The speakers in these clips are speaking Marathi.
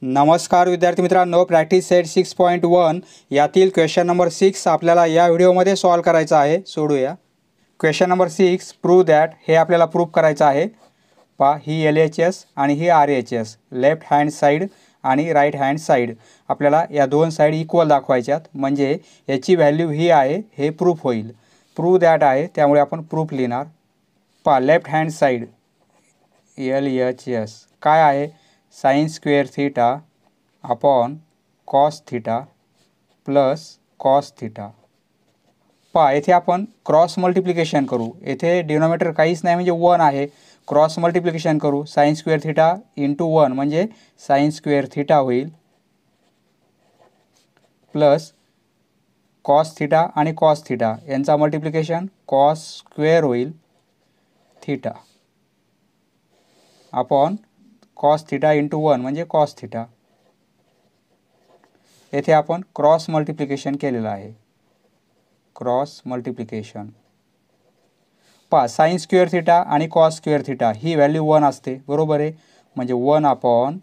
नमस्कार विद्यार्थी मित्रांनो, प्रॅक्टिस सेट 6.1 यातील क्वेश्चन नंबर 6 आपल्याला या व्हिडिओमध्ये सॉल्व करायचा आहे. सोडूया. Question number 6, prove that. हे आपल्याला प्रूव्ह करायचं आहे. पहा, ही LHS आणि ही RHS, लेफ्ट हँड साईड आणि राईट हँड साईड. आपल्याला या दोन साईड इक्वल दाखवायच्यात, म्हणजे याची व्हॅल्यू ही आहे, हे प्रूफ होईल. प्रूव्ह दॅट आहे, त्यामुळे आपण प्रूफ लिहिणार. पहा, लेफ्ट हँड साईड LHS काय आहे? Sine square theta upon cos theta plus cos theta. पहा, येथे आपण क्रॉस मल्टिप्लिकेशन करू. येथे डिनॉमिनेटर काहीच नाही, म्हणजे 1 आहे. क्रॉस मल्टिप्लिकेशन करू. साइन स्क्वेअर थीटा इंटू 1 म्हणजे साइन स्क्वेअर थीटा होईल, प्लस कॉस थीटा आणि कॉस थीटा यांचा मल्टिप्लिकेशन कॉस स्क्वेअर होईल theta upon cos theta into 1 म्हणजे कॉस थीटा. येथे आपण क्रॉस मल्टिप्लिकेशन केलेलं आहे. Cross multiplication. पहा, साइन स्क्वेअर थीटा आणि कॉस स्क्वेअर थीटा ही व्हॅल्यू 1 असते, बरोबर आहे. म्हणजे 1 अपॉन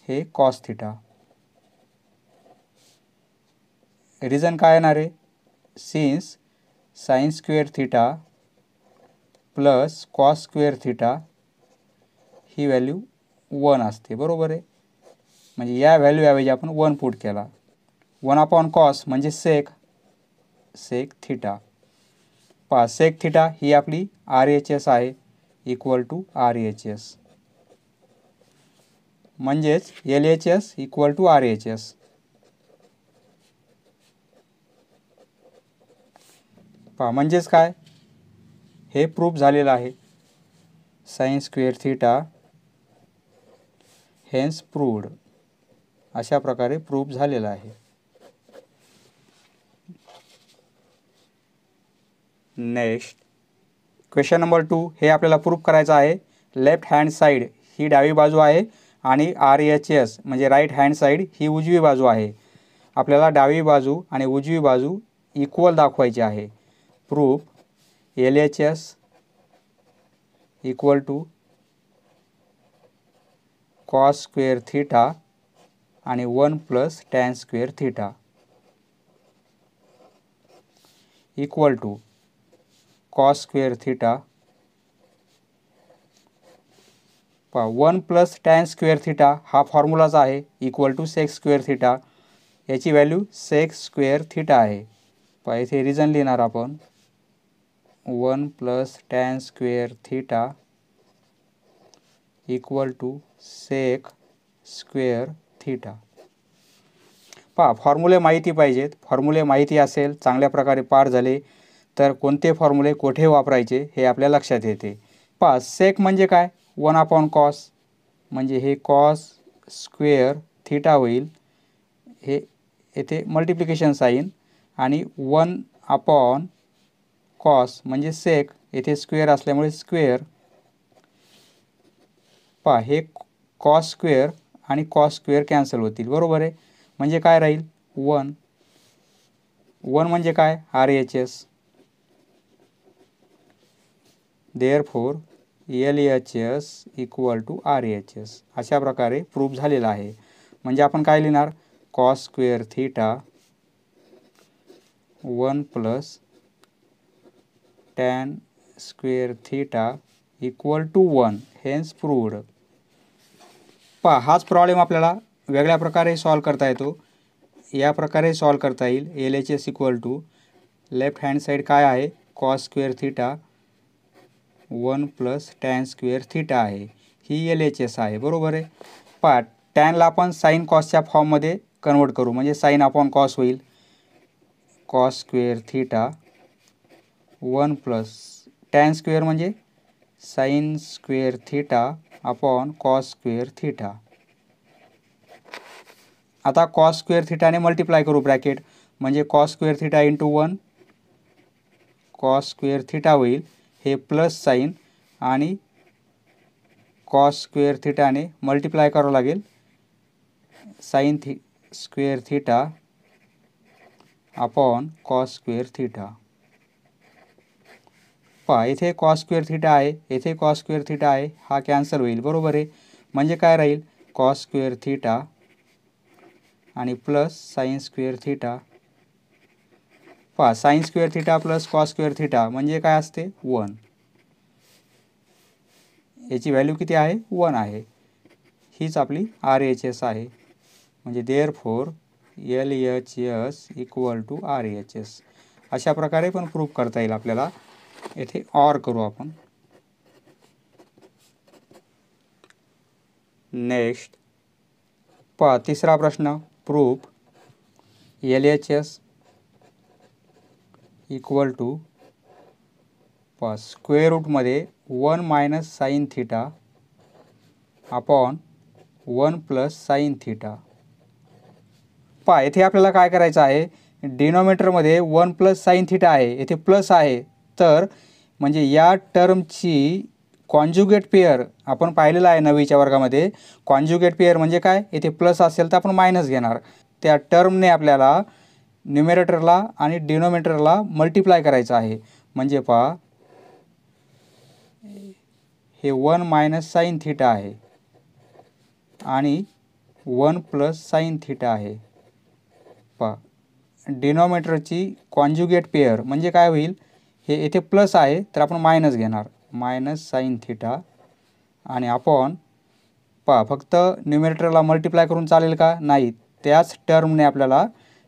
हे कॉस थीटा. रिझन काय येणार आहे? Since sine square theta plus cos square theta ही व्हॅल्यू 1 असते, बरोबर आहे. म्हणजे या व्हॅल्यूऐवजी आपण 1 पुट केला. 1 अपॉन कॉस म्हणजे सेक थीटा. पहा, सेक थीटा ही आपली RHS आहे, इक्वल टू RHS. म्हणजेच LHS इक्वल टू RHS. पहा, म्हणजेच काय? हे प्रूफ झालेलं आहे. Sine square theta hence proved. अशा प्रकारे प्रूफ झालेला आहे. नेक्स्ट क्वेश्चन नंबर 2, हे आपल्याला प्रूफ करायचं आहे. लेफ्ट हँड साईड ही डावी बाजू आहे आणि RHS म्हणजे राईट हँड साईड ही उजवी बाजू आहे. आपल्याला डावी बाजू आणि उजवी बाजू इक्वल दाखवायची आहे. Proof LHS equal to cos square theta आणि 1 plus tan square theta equal to cos square theta. पहा, 1 प्लस टॅन स्क्वेअर थीटा हा फॉर्म्युलाच आहे, equal to sec square theta. याची व्हॅल्यू सेक स्क्वेअर थीटा आहे. पहा, इथे रिझन लिहिणार आपण. 1 plus tan square theta equal to sec square theta. पहा, फॉर्म्युले माहिती पाहिजेत. फॉर्म्युले माहिती असेल, चांगल्या प्रकारे पार झाले तर कोणते फॉर्म्युले कोठे वापरायचे हे आपल्या लक्षात येते. पहा, सेक म्हणजे काय? 1 अपॉन कॉस, म्हणजे हे कॉस स्क्वेअर थीटा होईल. हे येथे मल्टिप्लिकेशन साईन आणि 1 अपॉन कॉस म्हणजे सेक, येथे स्क्वेअर असल्यामुळे स्क्वेअर. पहा, हे कॉस स्क्वेअर आणि कॉस स्क्वेअर कॅन्सल होतील, बरोबर आहे. म्हणजे काय राहील? 1 म्हणजे काय? RHS. Therefore LHS equal to RHS. अशा प्रकारे प्रूफ झालेला आहे. म्हणजे आपण काय लिहिणार? Cos square theta 1 plus tan square theta equal to 1 hence proved. पहा, हाच प्रॉब्लेम आपल्याला वेगळ्या प्रकारे सॉल्व करता येतो. या प्रकारे सॉल्व करता येईल. LHS equal to left hand side काय आहे? Cos square theta 1 plus tan square theta आहे. ही LHS आहे, बरोबर आहे. पहा, टॅनला आपण साइन कॉसच्या फॉर्ममध्ये कन्वर्ट करू, म्हणजे साइन अपॉन कॉस होईल. Cos square theta 1 plus tan square म्हणजे sine square theta upon cos square theta. आता कॉस स्क्वेअर थीटाने मल्टिप्लाय करू ब्रॅकेट, म्हणजे cos square theta into 1 cos square theta होईल. हे प्लस साइन आणि कॉस स्क्वेअर थीटाने मल्टिप्लाय करावं लागेल sine square theta upon cos square theta. पहा, इथे कॉस स्क्वेअर थीटा आहे, येथे कॉस स्क्वेअर थीटा आहे, हा कॅन्सल होईल, बरोबर आहे. म्हणजे काय राहील? कॉस स्क्वेअर थीटा आणि प्लस साईन स्क्वेअर थिटा. पहा sine square theta plus cos square theta म्हणजे काय असते 1. याची व्हॅल्यू किती आहे 1 आहे. हीच आपली RHS आहे. म्हणजे therefore LHS equal to RHS. अशा प्रकारे पण प्रूफ करता येईल आपल्याला. येथे ऑर करू आपण. नेक्स्ट पहा तिसरा प्रश्न. प्रूफ LHS इक्वल टू पहा स्क्वेअर रूटमध्ये 1 minus sine theta upon 1 plus sine theta. पहा येथे आपल्याला काय करायचं आहे, डिनोमिनेटरमध्ये 1 प्लस साईन थिटा आहे, येथे प्लस आहे, तर म्हणजे या टर्मची कॉन्जुगेट पेअर आपण पाहिलेलं आहे 9वीच्या वर्गामध्ये. कॉन्जुगेट पेअर म्हणजे काय, येथे प्लस असेल तर आपण मायनस घेणार. त्या टर्मने आपल्याला न्युमेरेटरला आणि डिनोमिनेटरला मल्टिप्लाय करायचं आहे. म्हणजे पहा हे 1 मायनस साईन थिटा आहे आणि 1 प्लस साईन थिटा आहे. पहा डिनोमिनेटरची कॉन्जुगेट पेअर म्हणजे काय होईल, हे येथे प्लस आहे तर आपण मायनस घेणार, मायनस साईन थिटा आणि अपॉन पहा फक्त न्युमेरेटरला मल्टिप्लाय करून चालेल का, नाही, त्याच टर्मने आपल्याला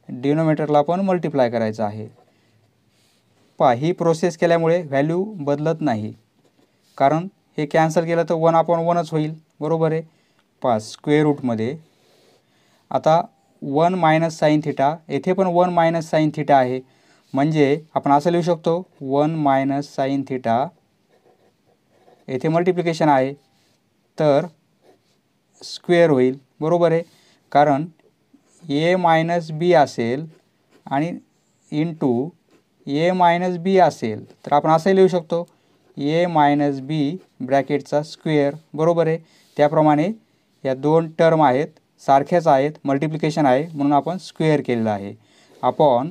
डिनोमिनेटरला पण मल्टिप्लाय करायचं आहे. पहा ही प्रोसेस केल्यामुळे व्हॅल्यू बदलत नाही, कारण हे कॅन्सल केलं तर 1/1च होईल, बरोबर आहे. पहा स्क्वेअर रूटमध्ये आता 1 मायनस साईन थिटा, येथे पण 1 मायनस साईन थिटा आहे, म्हणजे आपण असं लिहू शकतो 1 मायनस साईन थिटा, येथे मल्टिप्लिकेशन आहे तर स्क्वेअर होईल, बरोबर आहे. कारण ए मायनस बी असेल आणि इंटू ए मायनस बी असेल तर आपण असंही लिहू शकतो ए मायनस बी ब्रॅकेटचा स्क्वेअर, बरोबर आहे. त्याप्रमाणे या दोन टर्म आहेत, सारख्याच आहेत, मल्टिप्लिकेशन आहे म्हणून आपण स्क्वेअर केलेलं आहे. अपॉन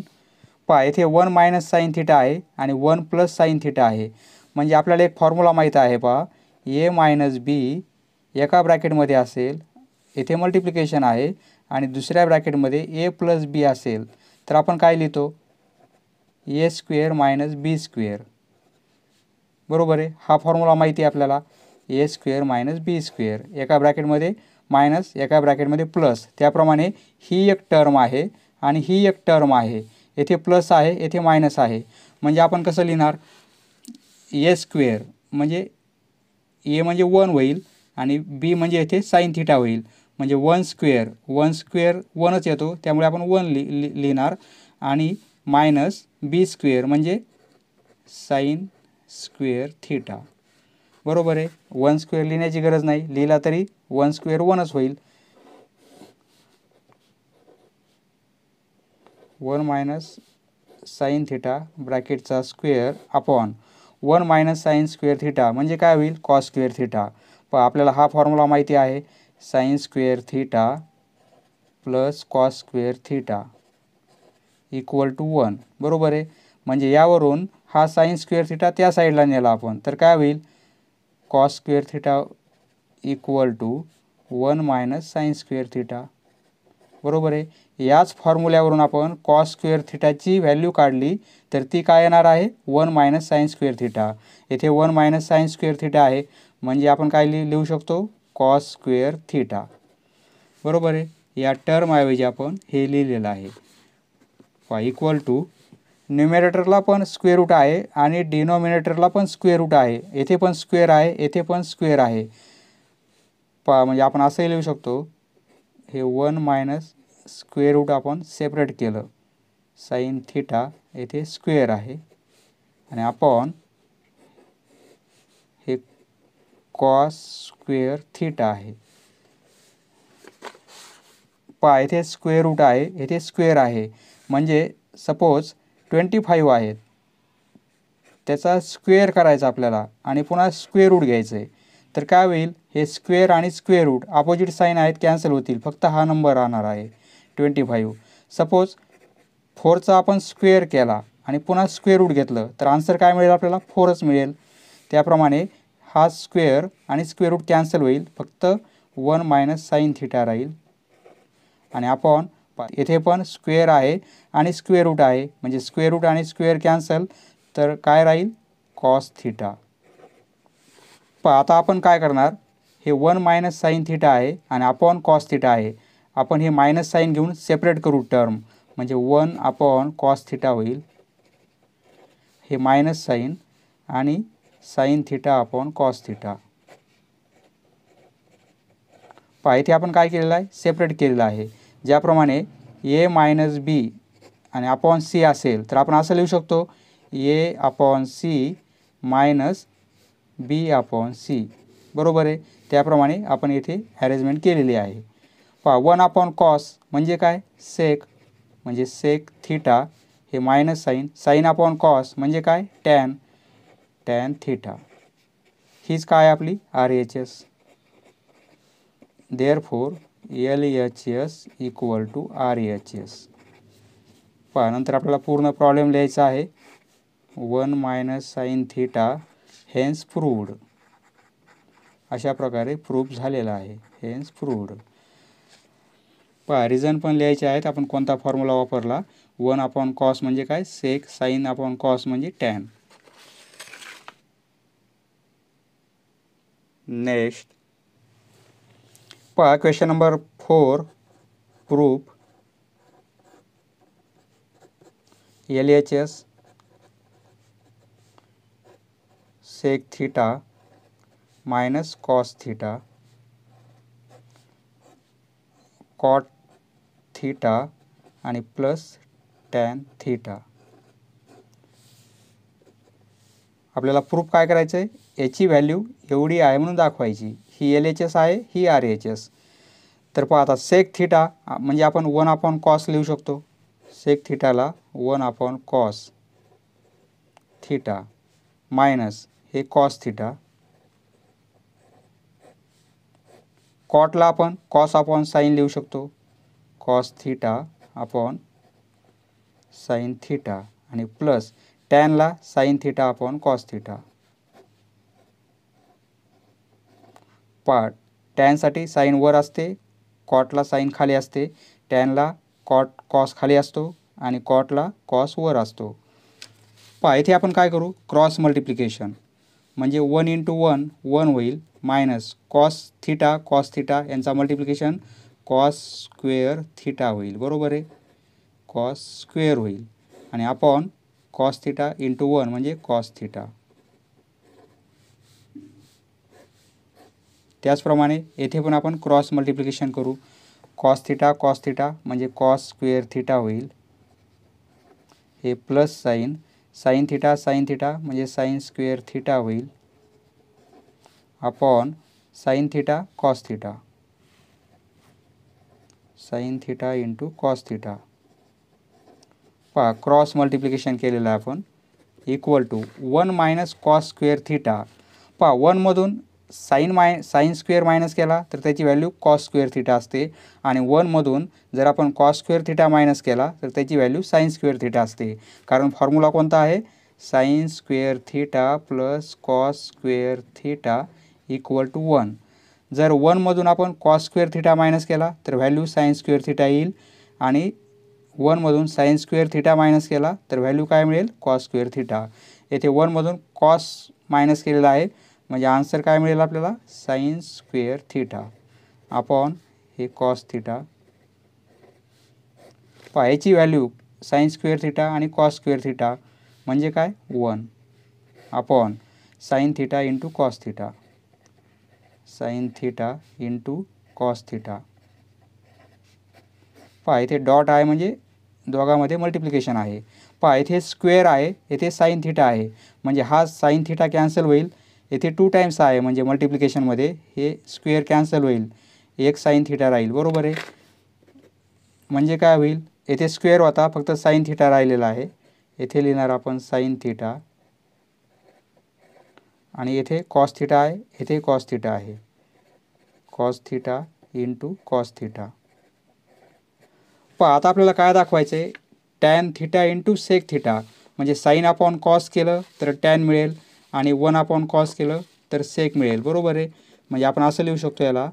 पहा येथे 1 मायनस साईन थिटा आहे आणि 1 प्लस साईन थिटा आहे, म्हणजे आपल्याला एक फॉर्म्युला माहीत आहे. पहा ए मायनस बी एका ब्रॅकेटमध्ये असेल, येथे मल्टिप्लिकेशन आहे, आणि दुसऱ्या ब्रॅकेटमध्ये ए प्लस बी असेल तर आपण काय लिहितो, ए स्क्वेअर मायनस बी स्क्वेअर, बरोबर आहे. हा फॉर्म्युला माहिती आहे आपल्याला, ए स्क्वेअर मायनस बी स्क्वेअर, एका ब्रॅकेटमध्ये मायनस एका ब्रॅकेटमध्ये प्लस. त्याप्रमाणे ही एक टर्म आहे आणि ही एक टर्म आहे, येथे प्लस आहे येथे मायनस आहे, म्हणजे आपण कसं लिहिणार, ए स्क्वेअर म्हणजे ए म्हणजे 1 होईल आणि बी म्हणजे येथे साईन थिटा होईल, म्हणजे 1 स्क्वेअर 1च येतो त्यामुळे आपण 1 लिहिणार, आणि मायनस बी स्क्वेअर म्हणजे साईन स्क्वेअर थिटा, बरोबर आहे. 1 स्क्वेअर लिहिण्याची गरज नाही, लिहिला तरी 1 स्क्वेअर 1च होईल. 1 मायनस साईन थिटा ब्रॅकेटचा square upon 1 minus sine square theta म्हणजे काय होईल, कॉस स्क्वेअर थिटा. पण आपल्याला हा फॉर्म्युला माहिती आहे, sine square theta plus cos square theta equal to 1, बरोबर आहे. म्हणजे यावरून हा साईन स्क्वेअर थिटा त्या साईडला नेला आपण तर काय होईल, cos square theta equal to 1 minus sine square theta, बरोबर आहे. याच फॉर्म्युल्यावरून आपण कॉस स्क्वेअर थिटाची व्हॅल्यू काढली तर ती काय येणार आहे, 1 मायनस साईन स्क्वेअर थिटा. येथे 1 मायनस साईन स्क्वेअर थिटा आहे, म्हणजे आपण काय लिहू शकतो, कॉस स्क्वेअर थिटा, बरोबर आहे. या टर्मऐवजी आपण हे लिहिलेलं आहे. इक्वल टू न्युमेरेटरला पण स्क्वेअर रूट आहे आणि डिनोमिनेटरला पण स्क्वेअर रूट आहे, येथे पण स्क्वेअर आहे येथे पण स्क्वेअर आहे. म्हणजे आपण असंही लिहू शकतो, हे 1 मायनस स्क्वेअर रूट आपण सेपरेट केलं, साईन थिटा येथे स्क्वेअर आहे आणि अपॉन हे कॉस स्क्वेअर थिटा आहे. येथे स्क्वेअर रूट आहे येथे स्क्वेअर आहे, म्हणजे सपोज 25 आहेत, त्याचा स्क्वेअर करायचा आपल्याला आणि पुन्हा स्क्वेअर रूट घ्यायचं आहे, तर काय होईल, हे स्क्वेअर आणि स्क्वेअर रूट अपोजिट साईन आहेत, कॅन्सल होतील, फक्त हा नंबर राहणार आहे 25. सपोज 4चा आपण स्क्वेअर केला आणि पुन्हा स्क्वेअर रूट घेतलं तर आन्सर काय मिळेल आपल्याला, 4च मिळेल. त्याप्रमाणे हा स्क्वेअर आणि स्क्वेअर रूट कॅन्सल होईल, फक्त 1 मायनस साईन थिटा राहील आणि अपॉन येथे पण स्क्वेअर आहे आणि स्क्वेअर रूट आहे, म्हणजे स्क्वेअर रूट आणि स्क्वेअर कॅन्सल, तर काय राहील कॉस थिटा. आता आपण काय करणार, हे 1 मायनस साईन थिटा आहे आणि अपॉन कॉस थिटा आहे. आपण हे मायनस साईन घेऊन सेपरेट करू टर्म, म्हणजे 1 अपॉन कॉस थिटा होईल, हे मायनस साईन आणि sine theta upon cos theta. इथे आपण काय केलेलं आहे, सेपरेट केलेलं आहे. ज्याप्रमाणे ए मायनस बी आणि अपॉन सी असेल तर आपण असं लिहू शकतो ए अपॉन सी मायनस बी अपॉन सी, बरोबर आहे. त्याप्रमाणे आपण येथे अरेंजमेंट केलेली आहे. 1 अपॉन कॉस म्हणजे काय सेक, म्हणजे सेक थिटा, हे minus sine, sine upon cos म्हणजे काय टॅन, टॅन थिटा. हीच काय आपली RHS. Therefore LHS equal to RHS. नंतर आपल्याला पूर्ण प्रॉब्लेम लिहायचा आहे. 1 minus sine theta hence proved. अशा प्रकारे प्रूफ झालेला आहे, हेन्स प्रूव्ड. रिझन पण लिहायचे आहेत. आपण कोणता फॉर्म्युला वापरला, 1 अपॉन कॉस म्हणजे काय सेक, साईन अपॉन कॉस म्हणजे tan. Next question number 4, proof LHS sec theta minus cos theta cot theta आणि प्लस टॅन थिटा. आपल्याला प्रूफ काय करायचं आहे, याची व्हॅल्यू एवढी आहे म्हणून दाखवायची. ही LHS आहे, ही RHS. तर आता सेक थिटा म्हणजे आपण 1 अपॉन कॉस लिहू शकतो. सेक थिटाला 1 अपॉन कॉस थिटा मायनस हे कॉस थिटा. कॉटला आपण कॉस अपॉन साईन लिहू शकतो, cos theta upon sine theta आणि प्लस टॅनला sine theta upon cos theta. टॅनसाठी साईन वर असते, कॉटला साईन खाली असते, टॅनला कॉस खाली असतो आणि कॉटला कॉस वर असतो. इथे आपण काय करू, क्रॉस मल्टिप्लिकेशन, म्हणजे 1 इंटू 1 1 होईल, मायनस कॉस थिटा यांचा मल्टिप्लिकेशन कॉस स्क्वेअर थिटा होईल, बरोबर आहे, कॉस स्क्वेअर होईल, आणि अपॉन कॉस थिटा इंटू 1 म्हणजे कॉस थिटा. त्याचप्रमाणे येथे पण आपण क्रॉस मल्टिप्लिकेशन करू. कॉस थिटा म्हणजे कॉस स्क्वेअर थिटा होईल, हे प्लस साईन थिटा म्हणजे साईन स्क्वेअर थिटा होईल, upon sine theta cos theta, sine theta into cos theta. Cross multiplication केलेलं आहे आपण, equal to 1 minus cos square theta. 1मधून साईन स्क्वेअर मायनस केला तर त्याची व्हॅल्यू कॉस स्क्वेअर थिटा असते, आणि 1मधून जर आपण कॉस स्क्वेअर थिटा मायनस केला तर त्याची व्हॅल्यू साईन स्क्वेअर थिटा असते. कारण फॉर्म्युला कोणता आहे, sine square theta plus cos square theta equal to 1. जर 1मधून आपण कॉस स्क्वेअर थिटा मायनस केला तर व्हॅल्यू साईन स्क्वेअर थिटा येईल, आणि 1मधून साईन स्क्वेअर थिटा मायनस केला तर व्हॅल्यू काय मिळेल, कॉस स्क्वेअर थिटा. येथे 1मधून कॉस मायनस केलेला आहे, म्हणजे आन्सर काय मिळेल आपल्याला, साईन स्क्वेअर थिटा अपॉन हे कॉस थिटा. याची व्हॅल्यू साईन स्क्वेअर थिटा आणि कॉस स्क्वेअर थिटा म्हणजे काय 1 upon sine theta into cos theta, sine theta into cos theta. इथे डॉट आहे म्हणजे दोघांमध्ये मल्टिप्लिकेशन आहे. इथे स्क्वेअर आहे, येथे साईन थिटा आहे, म्हणजे हा साईन थिटा कॅन्सल होईल. येथे 2 टाइम्स आहे म्हणजे मल्टिप्लिकेशनमध्ये हे स्क्वेअर कॅन्सल होईल, एक साईन थिटा राहील, बरोबर आहे. म्हणजे काय होईल, येथे स्क्वेअर होता, फक्त साईन थिटा राहिलेला आहे. येथे लिहिणार आपण साईन थिटा, आणि येथे कॉस थिटा आहे, येथे कॉस थिटा आहे, cos theta into cos theta. आता आपल्याला काय दाखवायचं आहे, tan theta into sec theta, म्हणजे साईन अपॉन कॉस केलं तर टॅन मिळेल, आणि 1 अपॉन कॉस केलं तर सेक मिळेल, बरोबर आहे. म्हणजे आपण असं लिहू शकतो याला,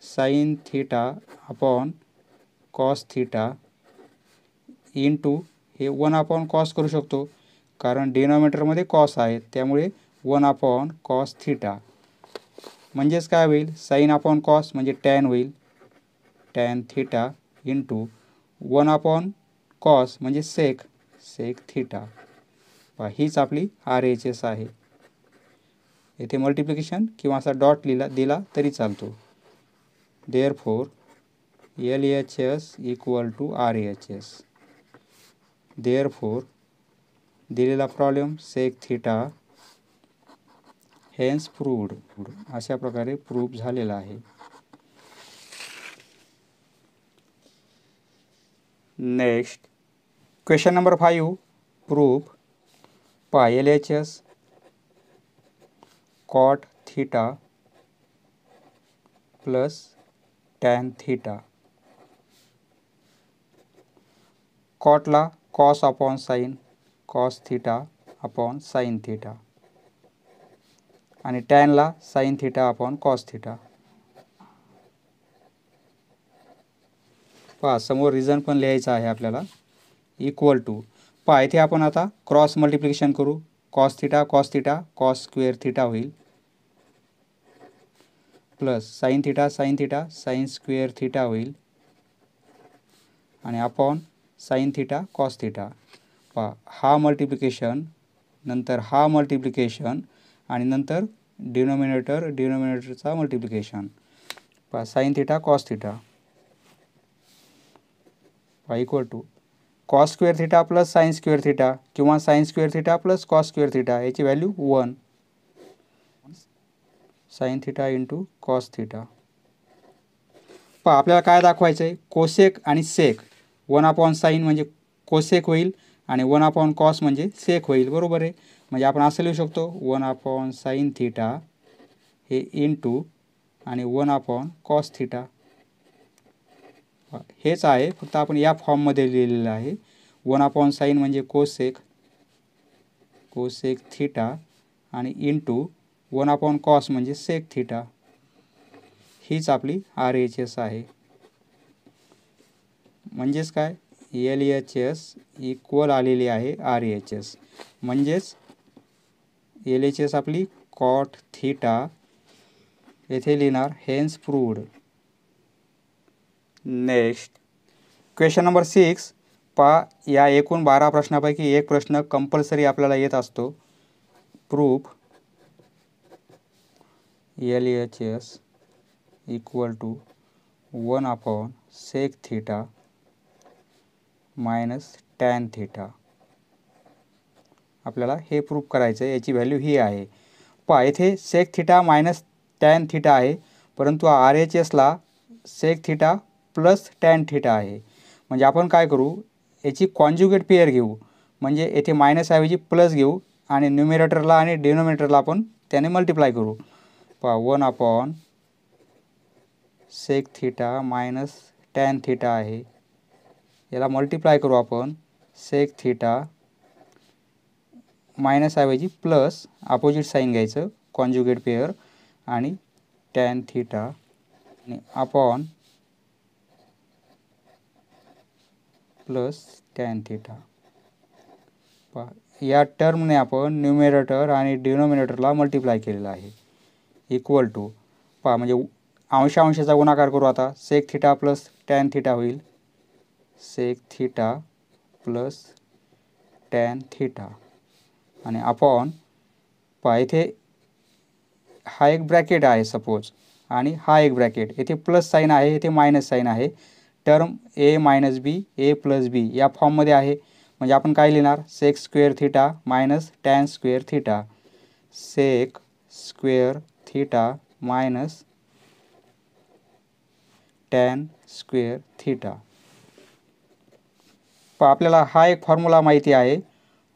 sine theta upon cos theta into हे 1/cos करू शकतो कारण डिनॉमिनेटरमध्ये कॉस आहे, त्यामुळे 1/cos थिटा म्हणजेच काय होईल, sin/cos म्हणजे टॅन होईल, टॅन थिटा इंटू 1/cos म्हणजे सेक थिटा. हीच आपली RHS आहे. येथे मल्टिप्लिकेशन किंवा असा डॉट दिला तरी चालतो. Therefore LHS equal to RHS. Therefore दिलेला problem sec theta hence proved, अशा प्रकारे प्रूव्ह झालेला आहे. Next question number 5 proof LHS cot theta plus tan theta. कॉटला cos upon sine, cos theta upon sine theta, आणि टॅनला sine theta upon cos theta. समोर रिझन पण लिहायचं आहे आपल्याला. इक्वल टू इथे आपण आता क्रॉस मल्टिप्लिकेशन करू. Cos theta cos square theta होईल, plus sine theta sine square theta होईल, आणि upon sine theta cos theta. हा मल्टिप्लिकेशन नंतर हा मल्टिप्लिकेशन आणि नंतर डिनोमिनेटरचा multiplication. Sine theta cos theta equal to cos square theta plus sine square theta किंवा sine square theta plus cos square theta, याची value 1. Sine theta into cos theta. आपल्याला काय दाखवायचं आहे, कोसेक आणि सेक. 1/sin म्हणजे कोसेक होईल आणि 1/cos म्हणजे सेक होईल, बरोबर आहे. म्हणजे आपण असं लिहू शकतो 1/sin थिटा हे इंटू आणि 1/cos थिटा. हेच आहे, फक्त आपण या फॉर्ममध्ये लिहिलेलं आहे. 1/sin म्हणजे कोसेक थिटा आणि इंटू 1/cos म्हणजे सेक थिटा. हीच आपली RHS आहे. म्हणजेच काय, LHS इक्वल आलेली आहे RHS. म्हणजेच LHS आपली कॉट थिटा येथे लिहिणार hence proved. Next question number 6 या एकूण 12 प्रश्नापैकी एक प्रश्न कंपल्सरी आपल्याला येत असतो. Proof LHS equal to 1/sec theta minus tan theta. आपल्याला हे प्रूफ करायचं आहे. याची व्हॅल्यू ही आहे. येथे sec theta minus tan theta आहे, परंतु RHSला sec theta plus tan theta आहे. म्हणजे आपण काय करू, याची कॉन्जुगेट पेअर घेऊ. म्हणजे येथे मायनस ऐवजी प्लस घेऊ आणि न्यूमिरेटरला आणि डिनोमिनेटरला आपण त्याने मल्टिप्लाय करू. 1/sec theta minus tan theta आहे, याला मल्टिप्लाय करू आपण. सेक थिटा मायनस ऐवजी प्लस अपोजिट साईन घ्यायचं, कॉन्जुगेट पेअर, आणि टॅन थिटा आणि अपॉन प्लस टॅन थिटा. या टर्मने आपण न्यूमिरेटर आणि डिनोमिनेटरला मल्टिप्लाय केलेला आहे. इक्वल टू म्हणजे अंशाचा गुणाकार करू आता. Sec theta plus tan theta होईल, sec theta plus tan theta, आणि अपॉन इथे हा एक ब्रॅकेट आहे सपोज, आणि हा एक ब्रॅकेट. येथे प्लस साईन आहे, येथे मायनस साईन आहे. Term A minus B A plus B या फॉर्ममध्ये आहे. म्हणजे आपण काय लिहिणार, sec square theta minus tan square theta. Sec square theta minus tan square theta. आपल्याला हा एक फॉर्म्युला माहिती आहे.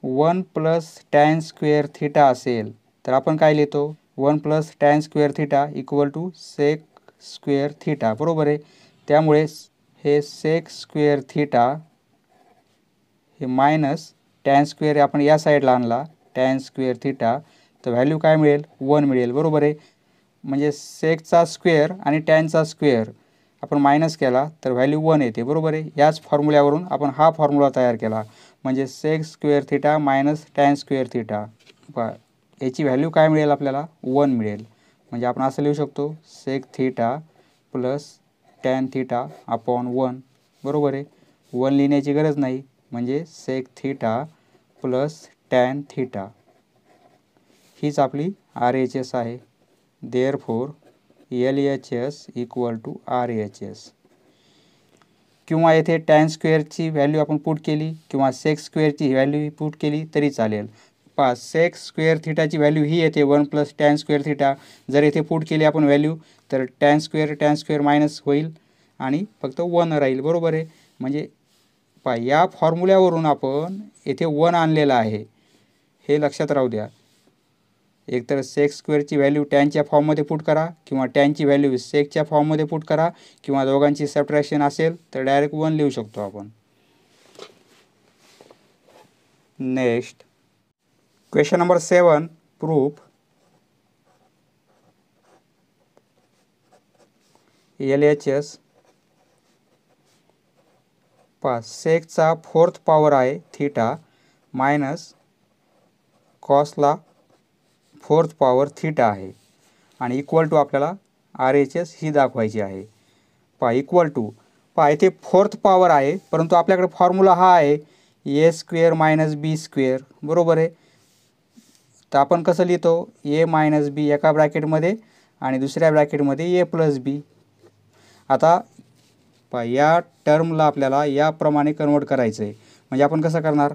1 प्लस टॅन स्क्वेअर थिटा असेल तर आपण काय लिहितो, 1 plus tan square theta equal to sec square theta, बरोबर आहे. त्यामुळे हे सेक स्क्वेअर थिटा हे मायनस टॅन स्क्वेअर आपण या साईडला आणला, टॅन स्क्वेअर थिटा, तर व्हॅल्यू काय मिळेल, 1 मिळेल, बरोबर आहे. म्हणजे सेकचा स्क्वेअर आणि टॅनचा स्क्वेअर आपण मायनस केला तर व्हॅल्यू 1 येते, बरोबर आहे. याच फॉर्म्युल्यावरून आपण हा फॉर्म्युला तयार केला, म्हणजे sec square theta minus tan square theta. याची व्हॅल्यू काय मिळेल आपल्याला? 1 मिळेल. म्हणजे आपण असं लिहू शकतो sec theta plus tan theta upon 1, बरोबर आहे. 1 लिहिण्याची गरज नाही, म्हणजे sec theta plus tan theta हीच आपली RHS आहे. Therefore LHS equal to RHS. किंवा येथे टॅन स्क्वेअरची व्हॅल्यू आपण पुट केली किंवा सेक स्क्वेअरची व्हॅल्यू पुट केली तरी चालेल. सेक स्क्वेअर थिटाची व्हॅल्यू ही येते 1 प्लस टॅन स्क्वेअर थिटा. जर येथे पुट केली आपण व्हॅल्यू तर टॅन स्क्वेअर मायनस होईल आणि फक्त 1 राहील, बरोबर आहे. म्हणजे या फॉर्म्युल्यावरून आपण येथे 1 आणलेला आहे, हे लक्षात राहू द्या. एकतर सेक स्क्वेअरची व्हॅल्यू टॅनच्या फॉर्ममध्ये पुट करा किंवा टॅनची व्हॅल्यू सेकच्या फॉर्ममध्ये पुट करा किंवा दोघांची सबट्रॅक्शन असेल तर डायरेक्ट 1 लिहू शकतो आपण. Next question number 7. Proof LHS. सेकचा फोर्थ पॉवर आहे थिटा मायनस कॉसला फोर्थ पॉवर थिटा आहे आणि इक्वल टू आपल्याला RHS ही दाखवायची आहे. इक्वल टू इथे फोर्थ पॉवर आहे, परंतु आपल्याकडे फॉर्म्युला हा आहे A square minus B square, बरोबर आहे. तर आपण कसं लिहितो? ए मायनस बी एका ब्रॅकेटमध्ये आणि दुसऱ्या ब्रॅकेटमध्ये ए प्लस बी. आता या टर्मला आपल्याला याप्रमाणे कन्वर्ट करायचं आहे. म्हणजे आपण कसं करणार?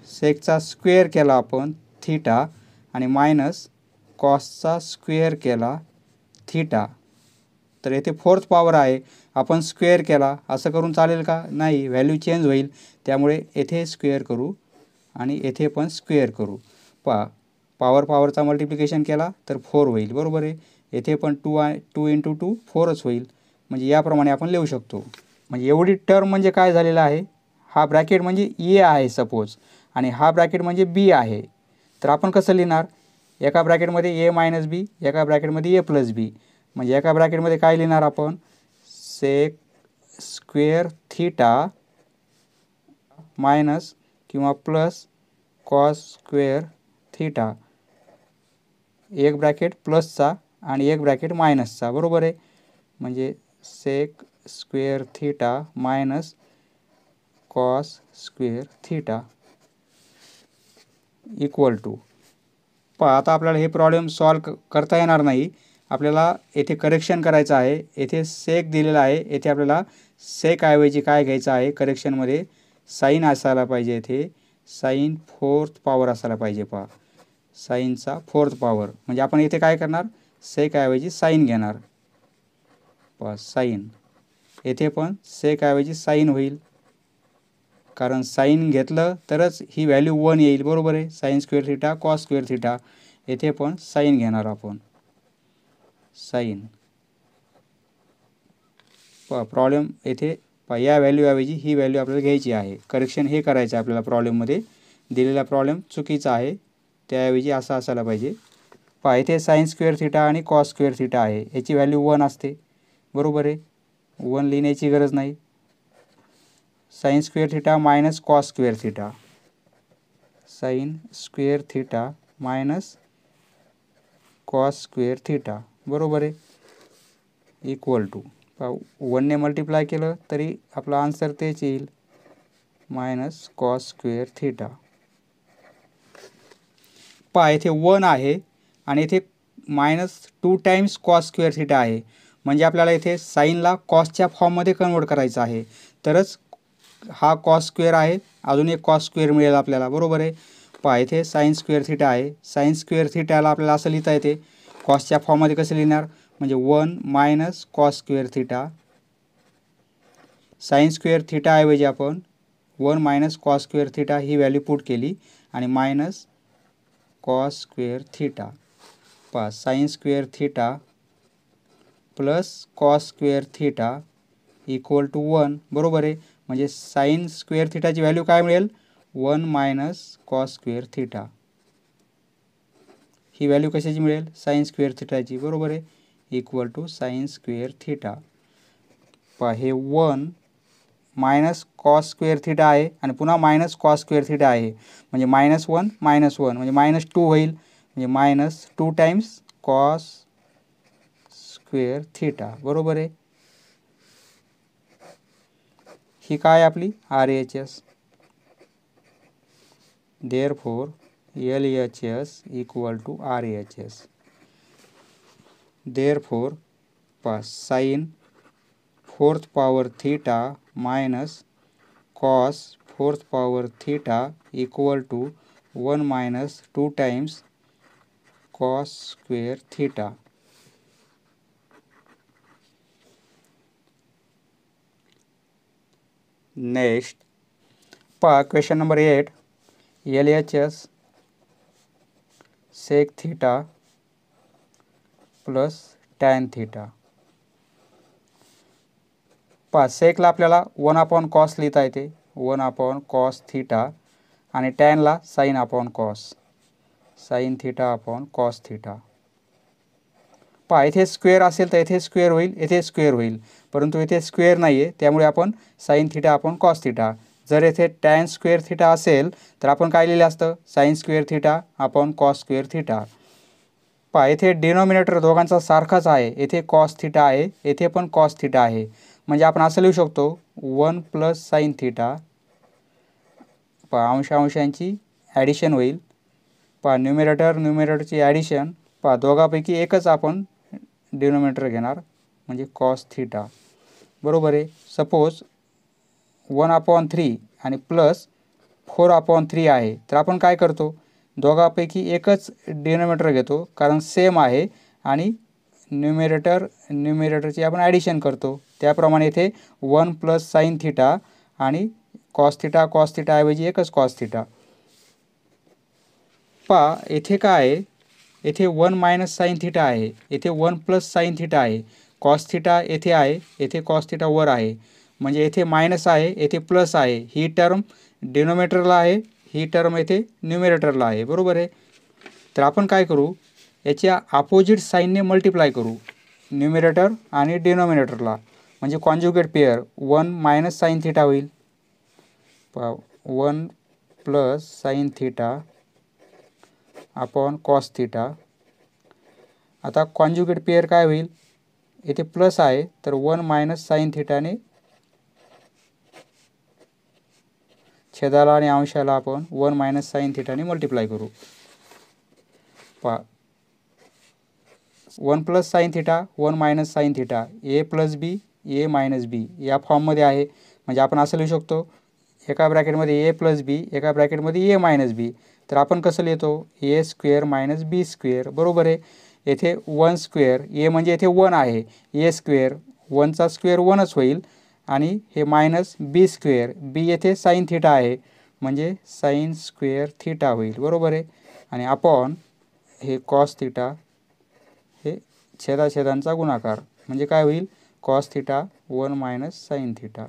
सेकचा स्क्वेअर केला आपण थिटा आणि मायनस कॉसचा स्क्वेअर केला थिटा. तर येथे फोर्थ पॉवर आहे, आपण स्क्वेअर केला, असं करून चालेल का? नाही, व्हॅल्यू चेंज होईल. त्यामुळे येथे स्क्वेअर करू आणि येथे पण स्क्वेअर करू. पॉवरचा मल्टिप्लिकेशन केला तर 4 होईल, बरोबर आहे. येथे पण 2 इंटू 2 4च होईल. म्हणजे याप्रमाणे आपण लिहू शकतो. म्हणजे एवढी टर्म म्हणजे काय झालेलं आहे? हा ब्रॅकेट म्हणजे ए आहे सपोज आणि हा ब्रॅकेट म्हणजे बी आहे. तर आपण कसं लिहिणार? एका ब्रॅकेटमध्ये ए मायनस बी, एका ब्रॅकेटमध्ये ए प्लस बी. म्हणजे एका ब्रॅकेटमध्ये काय लिहिणार आपण? सेक स्क्वेअर थिटा मायनस किंवा प्लस कॉस स्क्वेअर थिटा. एक ब्रॅकेट प्लसचा आणि एक ब्रॅकेट मायनसचा, बरोबर आहे. म्हणजे sec square theta minus cos square theta equal to. आता आपल्याला हे प्रॉब्लेम सॉल्व करता येणार नाही. आपल्याला येथे करेक्शन करायचं आहे. येथे सेक दिलेला आहे, येथे आपल्याला सेकऐवजी काय घ्यायचं आहे? करेक्शनमध्ये साईन असायला पाहिजे. येथे साईन फोर्थ पॉवर असायला पाहिजे. साईनचा फोर्थ पॉवर. म्हणजे आपण येथे काय करणार? सेकऐवजी साईन घेणार. साईन. येथे पण सेकऐवजी साईन होईल, कारण साईन घेतलं तरच ही व्हॅल्यू 1 येईल, बरोबर आहे. Sine square theta cos square theta. येथे पण साईन घेणार आपण. साईन. प्रॉब्लेम येथे या व्हॅल्यूऐवजी ही व्हॅल्यू आपल्याला घ्यायची आहे. करेक्शन हे करायचं आहे आपल्याला. प्रॉब्लेममध्ये दिलेला प्रॉब्लेम चुकीचा आहे, त्याऐवजी असा असायला पाहिजे. इथे साईन स्क्वेअर थिटा आणि कॉस स्क्वेअर थिटा आहे, याची व्हॅल्यू 1 असते, बरोबर आहे. 1 लिहिण्याची गरज नाही. Sine square theta minus cos square theta. Sine square theta minus cos square theta, बरोबर आहे. इक्वल टू 1ने मल्टिप्लाय केलं तरी आपला आन्सर तेच येईल, मायनस कॉस स्क्वेअर थिटा. इथे 1 आहे आणि इथे -2 टाइम्स कॉस स्क्वेअर थिटा आहे. म्हणजे आपल्याला इथे साईनला कॉसच्या फॉर्ममध्ये कन्वर्ट करायचं आहे, तरच हा कॉस स्क्वेअर आहे, अजून एक कॉस स्क्वेअर मिळेल आपल्याला, बरोबर आहे. इथे साईन स्क्वेअर थिटा आहे. साईन स्क्वेअर थिटाला आपल्याला असं लिहिता येते, कॉसच्या फॉर्ममध्ये कसं लिहिणार? म्हणजे 1 minus cos square theta. Sine square थिटाऐवजी आपण 1 मायनस कॉस स्क्वेअर थिटा ही व्हॅल्यू पुट केली आणि minus cos square theta. Sine square theta plus cos square theta equal to 1, बरोबर आहे. म्हणजे साईन स्क्वेअर थिटाची व्हॅल्यू काय मिळेल? 1 मायनस कॉस स्क्वेअर थिटा. ही व्हॅल्यू कशाची मिळेल? साईन स्क्वेअर थिटाची, बरोबर आहे. Equal to sine square theta. पहा हे 1 मायनस कॉस स्क्वेअर थिटा आहे आणि पुन्हा मायनस कॉस स्क्वेअर थिटा आहे, म्हणजे -1 -1 म्हणजे -2 होईल, म्हणजे -2 टाइम्स कॉस स्क्वेअर थिटा. बरोबर आहे. ही काय आपली RHS. Therefore LHS equal to RHS. Therefore sine 4th power theta minus cos 4th power theta equal to 1 minus 2 times cos square theta. Next पहा question number 8. LHS sec theta plus tan theta. पहा सेकला आपल्याला 1/cos लिहिता येते, 1/cos थीटा, आणि टॅनला sin/cos, sin θ/cos थीटा. पहा इथे स्क्वेअर असेल तर इथे स्क्वेअर होईल, इथे स्क्वेअर होईल, परंतु इथे स्क्वेअर नाही आहे, त्यामुळे आपण sin θ/cos थीटा. जर येथे टॅन स्क्वेअर थीटा असेल तर आपण काय लिहिलं असतं, sin square θ/cos square theta. पहा इथे डिनॉमिनेटर दोघांचा सारखाच आहे, येथे cos थीटा आहे, येथे पण cos थीटा आहे, म्हणजे आपण असं लिहू शकतो 1 प्लस साईन थीटा. पहा अंशांची ॲडिशन होईल. पहा न्यूमरेटरची ॲडिशन. पहा दोघांपैकी एकच आपण डिनॉमिनेटर घेणार, म्हणजे cos थीटा. बरोबर आहे. सपोज 1/3 आणि प्लस 4/3 आहे, तर आपण काय करतो, दोघांपैकी एकच डिनॉमिनेटर घेतो, कारण सेम आहे, आणि न्यूमरेटरची आपण ॲडिशन करतो. त्याप्रमाणे इथे 1 प्लस साईन थीटा आणि कॉस थीटा ऐवजी एकच कॉस थीटा. पहा येथे काय आहे, येथे 1 मायनस साईन थीटा आहे, येथे 1 प्लस साईन थीटा आहे. कॉस थीटा येथे आहे, येथे कॉस थीटा वर आहे, म्हणजे येथे मायनस आहे, येथे प्लस आहे. ही टर्म डिनॉमिनेटरला आहे, ही टर्म येथे न्यूमरेटरला आहे. बरोबर आहे. तर आपण काय करू, याच्या अपोजिट साईनने मल्टिप्लाय करू न्यूमरेटर आणि डिनॉमिनेटरला, म्हणजे conjugate pair. 1 minus sine theta होईल, 1 plus sine theta upon cos theta. आता कॉन्जुगेट पेअर काय होईल, येथे प्लस आहे, तर 1 मायनस साईन थीटाने छेदाला आणि अंशाला आपण 1 मायनस साईन थीटाने मल्टिप्लाय करू. पहा 1 plus sine theta 1 minus sine theta, A plus B A minus B या फॉर्ममध्ये आहे, म्हणजे आपण असं लिहू शकतो, एका ब्रॅकेटमध्ये ए प्लस बी, एका ब्रॅकेटमध्ये ए मायनस बी. तर आपण कसं लिहितो, ए स्क्वेअर मायनस बी स्क्वेअर. बरोबर आहे. येथे 1 स्क्वेअर, ए म्हणजे येथे 1 आहे, ए स्क्वेअर 1चा स्क्वेअर 1च होईल, आणि हे मायनस बी स्क्वेअर, बी येथे साईन थीटा आहे, म्हणजे साईन स्क्वेअर थीटा होईल. बरोबर आहे. आणि अपॉन हे कॉस थीटा, हे छेदाछेदांचा गुणाकार, म्हणजे काय होईल, cos theta 1 minus sine theta.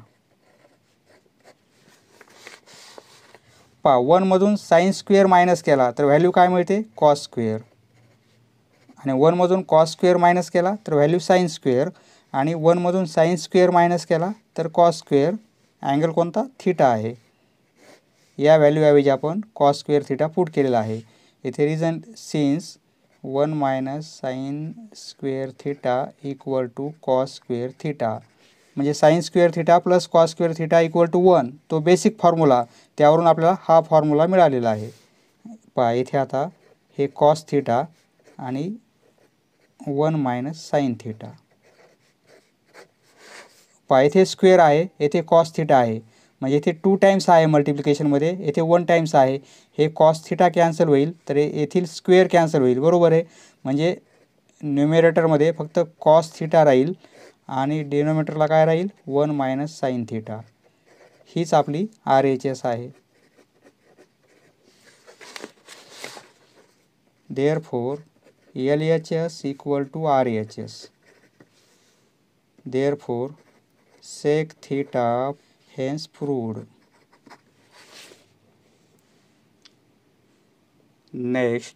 पहा 1 मधून साईन स्क्वेअर मायनस केला तर व्हॅल्यू काय मिळते, कॉस स्क्वेअर, आणि 1 मधून कॉस स्क्वेअर मायनस केला तर व्हॅल्यू साईन स्क्वेअर, आणि 1 मधून साईन स्क्वेअर मायनस केला तर कॉस स्क्वेअर. अँगल कोणता, थीटा आहे. या व्हॅल्यूऐवजी आपण कॉस स्क्वेअर थीटा पुट केलेला आहे. इथे reason since 1 minus sine square theta equal to cos square theta, म्हणजे sine square theta plus cos square theta equal to 1, तो बेसिक फॉर्म्युला, त्यावरून आपल्याला हा फॉर्म्युला मिळालेला आहे. पहा इथे आता हे कॉस थीटा आणि 1 मायनस साईन थीटा. पहा इथे स्क्वेअर आहे, येथे कॉस थीटा आहे, म्हणजे इथे 2 टाइम्स आहे मल्टिप्लिकेशनमध्ये, येथे 1 टाइम्स आहे. हे कॉस थीटा कॅन्सल होईल, तर येथील स्क्वेअर कॅन्सल होईल. बरोबर आहे. म्हणजे न्यूमरेटरमध्ये फक्त कॉस थीटा राहील, आणि डिनॉमिनेटरला काय राहील, 1 मायनस साईन थीटा. हीच आपली RHS आहे. Therefore LHS equal to RHS. Therefore sec theta hence proved. Next,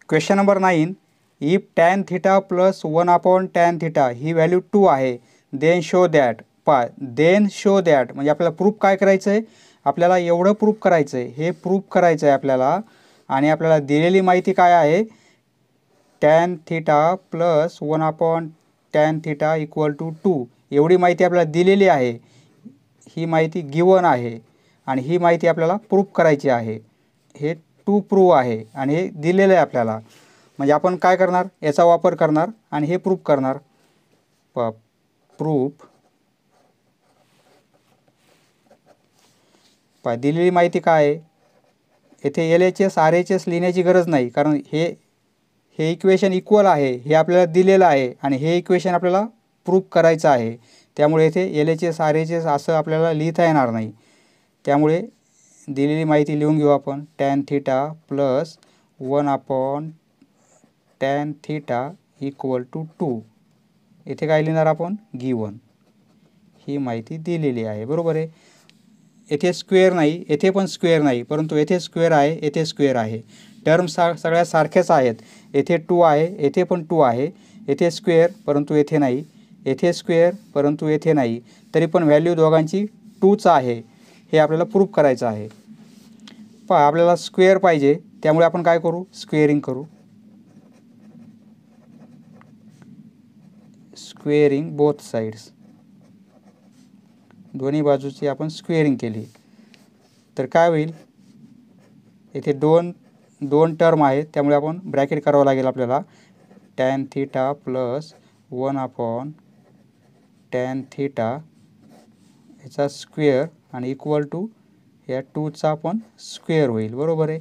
question number 9. If tan theta plus 1/tan theta ही व्हॅल्यू 2 आहे, then show that. Then show that म्हणजे आपल्याला प्रूफ काय करायचं आहे, आपल्याला एवढं प्रूफ करायचं आहे, हे प्रूफ करायचं आहे आपल्याला. आणि आपल्याला दिलेली माहिती काय आहे, tan theta plus 1/tan theta equal to 2 एवढी माहिती आपल्याला दिलेली आहे. ही माहिती गिवन आहे आणि ही माहिती आपल्याला प्रूफ करायची आहे. हे टू प्रूव्ह आहे आणि हे दिलेलं आहे आपल्याला. म्हणजे आपण काय करणार, याचा वापर करणार आणि हे प्रूफ करणार. प्रूफ दिलेली माहिती काय आहे, येथे LHS RHS लिहिण्याची गरज नाही, कारण हे इक्वेशन इक्वल आहे, हे आपल्याला दिलेलं आहे आणि हे इक्वेशन आपल्याला प्रूफ करायचं आहे. त्यामुळे येथे LHS RHS असं आपल्याला लिहिता येणार नाही. त्यामुळे दिलेली माहिती लिहून घेऊ आपण. Tan theta plus 1/tan theta equal to 2. येथे काय लिहिणार आपण, गिवन. ही माहिती दिलेली आहे, बरोबर आहे. येथे स्क्वेअर नाही, येथे पण स्क्वेअर नाही, परंतु येथे स्क्वेअर आहे, येथे स्क्वेअर आहे. टर्म सगळ्या सारख्याच आहेत. येथे 2 आहे, येथे पण 2 आहे. येथे स्क्वेअर परंतु येथे नाही, येथे स्क्वेअर परंतु येथे नाही. तरी पण व्हॅल्यू दोघांची 2च आहे, हे आपल्याला प्रूफ करायचं आहे. आपल्याला स्क्वेअर पाहिजे, त्यामुळे आपण काय करू, स्क्वेअरिंग करू. स्क्वेअरिंग बोथ साइड्स, दोन्ही बाजूची आपण स्क्वेअरिंग केली तर काय होईल, येथे दोन टर्म आहेत, त्यामुळे आपण ब्रॅकेट करावं लागेल आपल्याला. Tan theta plus 1/tan theta याचा स्क्वेअर आणि इक्वल टू या 2चा पण स्क्वेअर होईल, बरोबर आहे.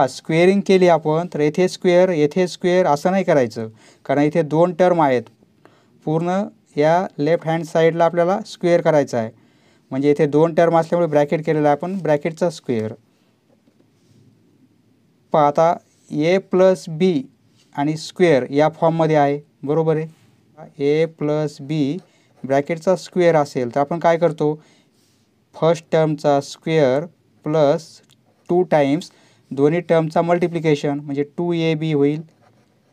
स्क्वेअरिंग केली आपण तर येथे स्क्वेअर असं नाही करायचं, कारण इथे 2 टर्म आहेत. पूर्ण या लेफ्ट हँड साईडला आपल्याला स्क्वेअर करायचा आहे. म्हणजे इथे 2 टर्म असल्यामुळे ब्रॅकेट केलेला आहे आपण, ब्रॅकेटचा स्क्वेअर. आता A प्लस B आणि स्क्वेअर या फॉर्ममध्ये आहे, बरोबर आहे. A प्लस B ब्रॅकेटचा स्क्वेअर असेल तर आपण काय करतो, फर्स्ट टर्मचा स्क्वेअर प्लस 2 टाइम्स दोन्ही टर्मचा मल्टिप्लिकेशन म्हणजे 2AB होईल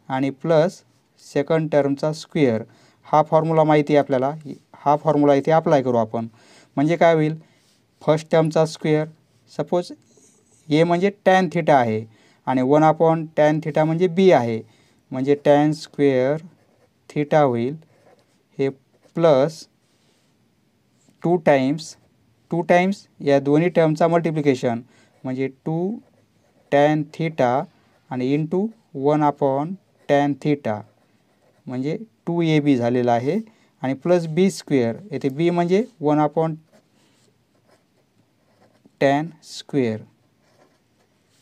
आणि प्लस सेकंड टर्मचा स्क्वेअर. हा फॉर्म्युला माहिती आहे आपल्याला, हा फॉर्म्युला इथे अप्लाय करू आपण. म्हणजे काय होईल, फर्स्ट टर्मचा स्क्वेअर, सपोज A म्हणजे टॅन थिटा आहे आणि 1/tan थिटा म्हणजे B आहे, म्हणजे टॅन स्क्वेअर थिटा होईल. हे प्लस 2 टाइम्स या दोन्ही टर्मचा मल्टिप्लिकेशन म्हणजे 2tan थिटा आणि इंटू 1/tan थिटा म्हणजे 2AB झालेला आहे आणि प्लस B स्क्वेअर. येथे B म्हणजे 1/tan स्क्वेअर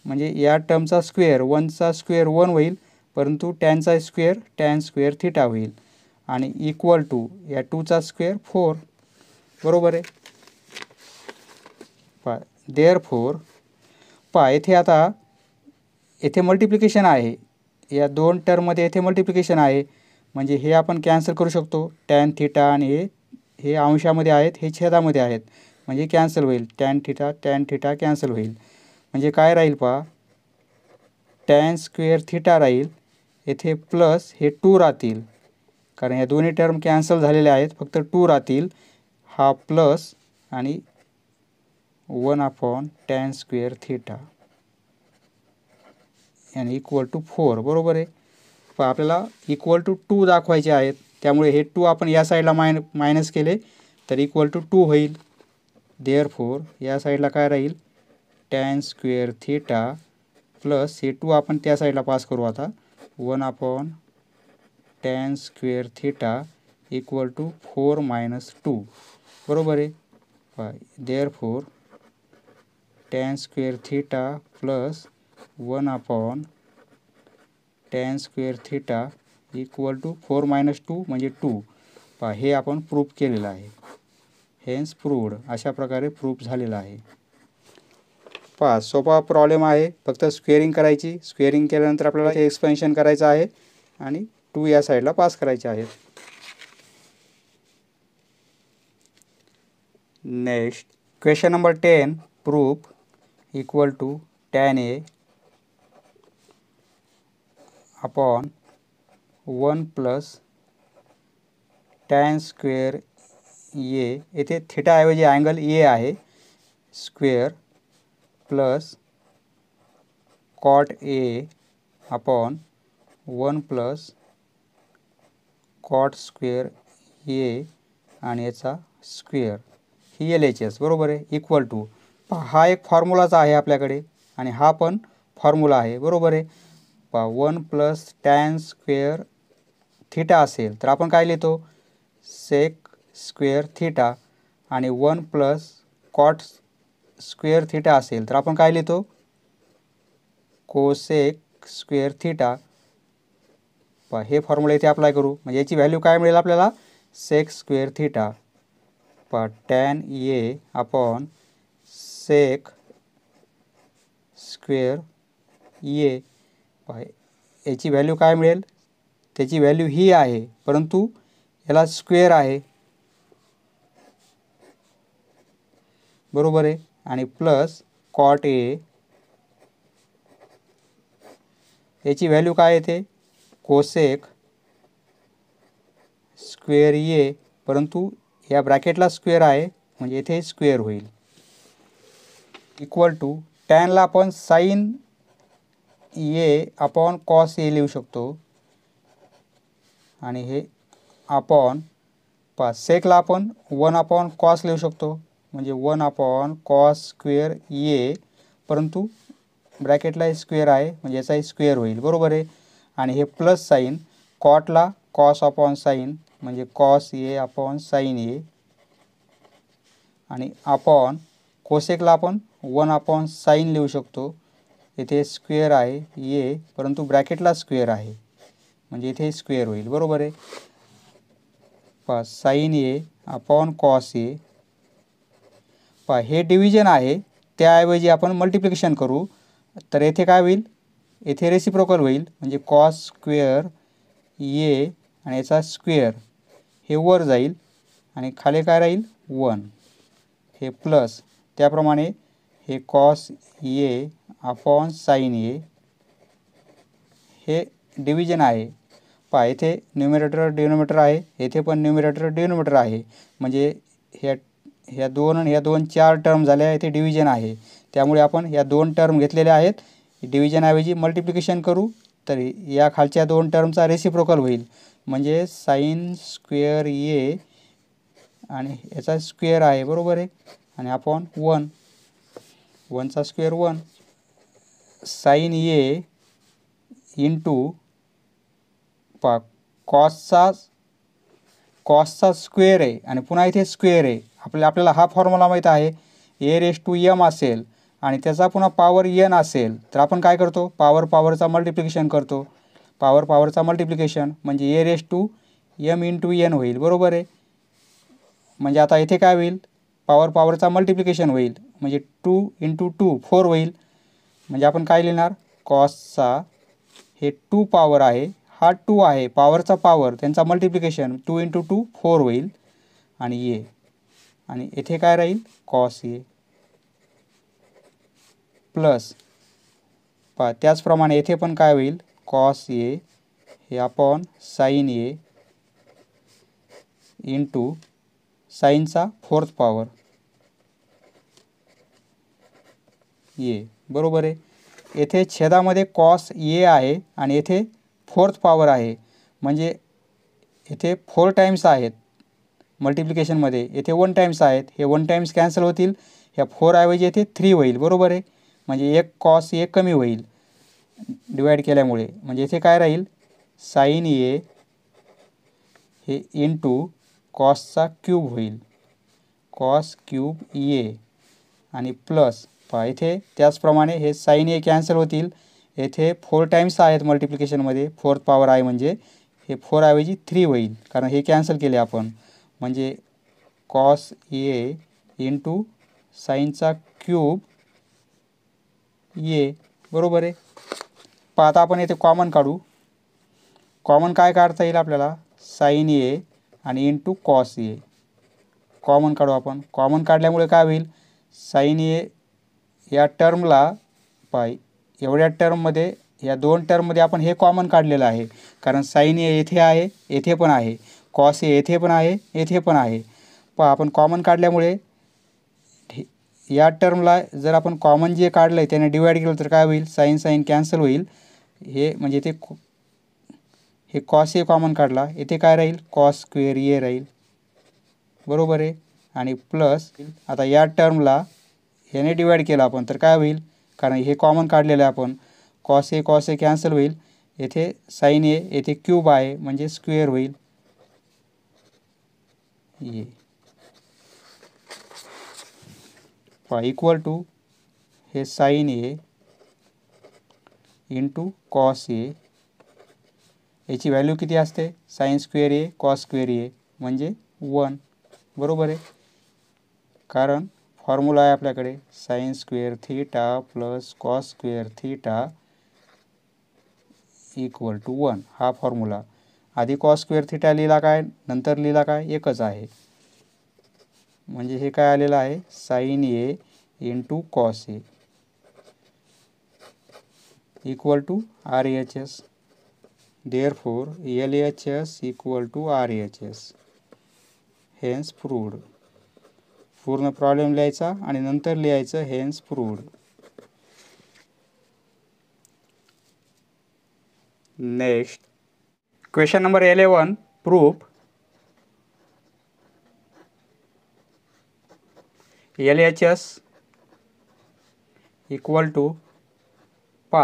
म्हणजे या टर्मचा स्क्वेअर, 1चा स्क्वेअर 1 होईल, परंतु टॅनचा स्क्वेअर टॅन स्क्वेअर थिटा होईल आणि इक्वल टू या 2चा स्क्वेअर 4, बरोबर आहे. देअरफोर येथे आता येथे मल्टिप्लिकेशन आहे, या 2 टर्ममध्ये येथे मल्टिप्लिकेशन आहे, म्हणजे हे आपण कॅन्सल करू शकतो. टॅन थिटा आणि हे अंशामध्ये आहेत, हे छेदामध्ये आहेत, म्हणजे कॅन्सल होईल. टॅन थिटा कॅन्सल होईल. म्हणजे काय राहील टॅन स्क्वेअर थिटा राहील, येथे प्लस हे 2 राहतील, कारण ह्या दोन्ही टर्म कॅन्सल झालेले आहेत, फक्त 2 राहतील. हा प्लस आणि 1/tan स्क्वेअर थिटा आणि इक्वल टू 4, बरोबर आहे. आपल्याला इक्वल टू 2 दाखवायचे आहेत, त्यामुळे हे 2 आपण या साईडला मायनस केले तर इक्वल टू 2 होईल. देअरफोर या साईडला काय राहील, टॅन स्क्वेअर थिटा प्लस हे 2 आपण त्या साईडला पास करू आता, 1/tan square theta equal to 4 - 2, बरोबर आहे. Therefore tan square theta plus 1/tan square theta equal to 4 - 2 म्हणजे 2. हे आपण प्रूफ केलेलं आहे. हेन्स प्रूव्ड, अशा प्रकारे प्रूफ झालेला आहे. सोपा प्रॉब्लेम आहे, फक्त स्क्वेअरिंग करायची. स्क्वेअरिंग केल्यानंतर आपल्याला हे एक्सपेन्शन करायचं आहे आणि 2 या साईडला पास करायचे आहेत. Next question number 10, proof equal to tan A upon 1 plus tan square A, येथे थिटाऐवजी अँगल ए आहे, square plus cot A upon 1 plus cot square A आणि याचा स्क्वेअर, ही LHS बरोबर आहे, इक्वल टू, हा एक फॉर्म्युलाच आहे आपल्याकडे आणि हा पण फॉर्म्युला आहे बरोबर आहे. 1 प्लस टॅन स्क्वेअर थिटा असेल तर आपण काय लिहितो, सेक स्क्वेअर थिटा, आणि 1 प्लस कॉट स्क्वेअर थिटा असेल तर आपण काय लिहितो, कोसेक स्क्वेअर थिटा. हे फॉर्म्युला इथे अप्लाय करू म्हणजे याची व्हॅल्यू काय मिळेल आपल्याला, सेक square theta tan A upon sec square ए. याची व्हॅल्यू काय मिळेल, त्याची व्हॅल्यू ही आहे परंतु याला स्क्वेअर आहे बरोबर आहे, आणि प्लस कॉट ए, याची व्हॅल्यू काय येते, कोसेक स्क्वेअर ए, परंतु या ब्रॅकेटला स्क्वेअर आहे म्हणजे इथे स्क्वेअर होईल, इक्वल टू टॅनला आपण sign A upon cos A लिहू शकतो आणि हे अपॉन सेकला आपण 1 अपॉन कॉस लिहू शकतो म्हणजे 1 अपॉन कॉस स्क्वेअर ए, परंतु ब्रॅकेटला स्क्वेअर आहे म्हणजे याचाही स्क्वेअर होईल बरोबर आहे, आणि हे प्लस साईन कॉटला कॉस अपॉन साईन म्हणजे cos A upon sine A, आणि अपॉन कोसेकला आपण 1 अपॉन साईन लिहू शकतो, इथे स्क्वेअर आहे ए परंतु ब्रॅकेटला स्क्वेअर आहे म्हणजे इथे स्क्वेअर होईल बरोबर आहे. Sine A upon cos A, हे डिव्हिजन आहे त्याऐवजी आपण मल्टिप्लिकेशन करू तर येथे काय होईल, येथे रेसिप्रोकल होईल म्हणजे कॉस स्क्वेअर ए आणि याचा स्क्वेअर हे वर जाईल आणि खाली काय राहील 1, हे प्लस, त्याप्रमाणे हे cos A upon sine A, हे डिव्हिजन आहे. येथे न्यूमरेटर डिनोमिनेटर आहे, येथे पण न्यूमरेटर डिनोमिनेटर आहे म्हणजे ह्या दोन आणि ह्या दोन 4 टर्म झाल्या, येथे डिव्हिजन आहे त्यामुळे आपण ह्या 2 टर्म घेतलेल्या आहेत, डिव्हिजनऐवजी मल्टिप्लिकेशन करू तर या खालच्या 2 टर्मचा रेसिप्रोकल होईल म्हणजे साईन स्क्वेअर ए आणि याचा स्क्वेअर आहे बरोबर आहे, आणि अपॉन 1, 1चा स्क्वेअर 1, साईन ए इंटू कॉसचा स्क्वेअर आहे आणि पुन्हा इथे स्क्वेअर आहे, आपल्याला हा फॉर्म्युला माहीत आहे, ए रेस टू एम असेल आणि त्याचा पुन्हा पॉवर एन असेल तर आपण काय करतो, पॉवरचा मल्टिप्लिकेशन करतो, पॉवरचा मल्टिप्लिकेशन म्हणजे A raise to M into N होईल बरोबर आहे. म्हणजे आता इथे काय होईल, पॉवरचा मल्टिप्लिकेशन होईल म्हणजे 2 इंटू 2 4 होईल, म्हणजे आपण काय लिहिणार, कॉसचा हे 2 पॉवर आहे, हा 2 आहे पॉवरचा पॉवर, त्यांचा मल्टिप्लिकेशन 2 इंटू 2 4 होईल आणि ए, आणि इथे काय राहील कॉस ए प्लस त्याचप्रमाणे येथे पण काय होईल, कॉस ए हे अपॉन साईन ए इंटू साईनचा 4th पॉवर ए बरोबर आहे. येथे छेदामध्ये कॉस ए आहे आणि येथे 4th पॉवर आहे म्हणजे येथे 4 टाइम्स आहेत मल्टिप्लिकेशनमध्ये, येथे 1 टाइम्स आहेत, हे 1 टाइम्स कॅन्सल होतील, ह्या 4 ऐवजी येथे 3 होईल बरोबर आहे, म्हणजे एक कॉस ए कमी होईल डिवाइड केल्यामुळे, म्हणजे येथे काय राहील साईन ए हे इंटू कॉसचा क्यूब होईल, कॉस क्यूब ए, आणि प्लस इथे त्याचप्रमाणे हे साईन ए कॅन्सल होतील, येथे 4 टाइम्स आहेत मल्टिप्लिकेशनमध्ये, 4th पॉवर आहे म्हणजे हे 4 ऐवजी 3 होईल कारण हे कॅन्सल केले आपण, म्हणजे कॉस ए इंटू साईनचा क्यूब ए बरोबर आहे. आता आपण येथे कॉमन काढू, कॉमन काय काढता येईल आपल्याला, साईन ए आणि इंटू कॉस ए, कॉमन काढू आपण, कॉमन काढल्यामुळे काय होईल, साईन ए या टर्मला एवढ्या टर्ममध्ये या दोन टर्ममध्ये आपण हे कॉमन काढलेलं आहे, कारण साईन ए येथे आहे, येथे पण आहे, कॉस ए येथे पण आहे, येथे पण आहे. पहा आपण कॉमन काढल्यामुळे या टर्मला जर आपण कॉमन जे काढलं आहे त्याने डिवाईड केलं तर काय होईल, साईन साईन कॅन्सल होईल. हे म्हणजे ते हे कॉस ए कॉमन काढला, येथे काय राहील, कॉस स्क्वेअर ए राहील, बरोबर आहे. आणि प्लस आता या टर्मला याने डिवाईड केला आपण तर काय होईल, कारण हे कॉमन काढलेलं आहे आपण, कॉस ए कॅन्सल होईल, येथे साईन ए येथे क्यूब आहे म्हणजे स्क्वेअर होईल ए इक्वल टू हे sine A into cos A. याची व्हॅल्यू किती असते, sine square A cos square A म्हणजे 1, बरोबर आहे. कारण फॉर्म्युला आहे आपल्याकडे sine square theta plus cos square theta equal to 1 हा फॉर्म्युला. आधी कॉस स्क्वेअर थीटा लिहिला काय, नंतर लिहिला काय, एकच आहे. म्हणजे हे काय आलेलं आहे, sine A into cos A equal to RHS. Therefore, LHS equal to RHS. Hence proved. पूर्ण प्रॉब्लेम लिहायचा आणि नंतर लिहायचं hence proved. Next question number 11 proof LHS equal to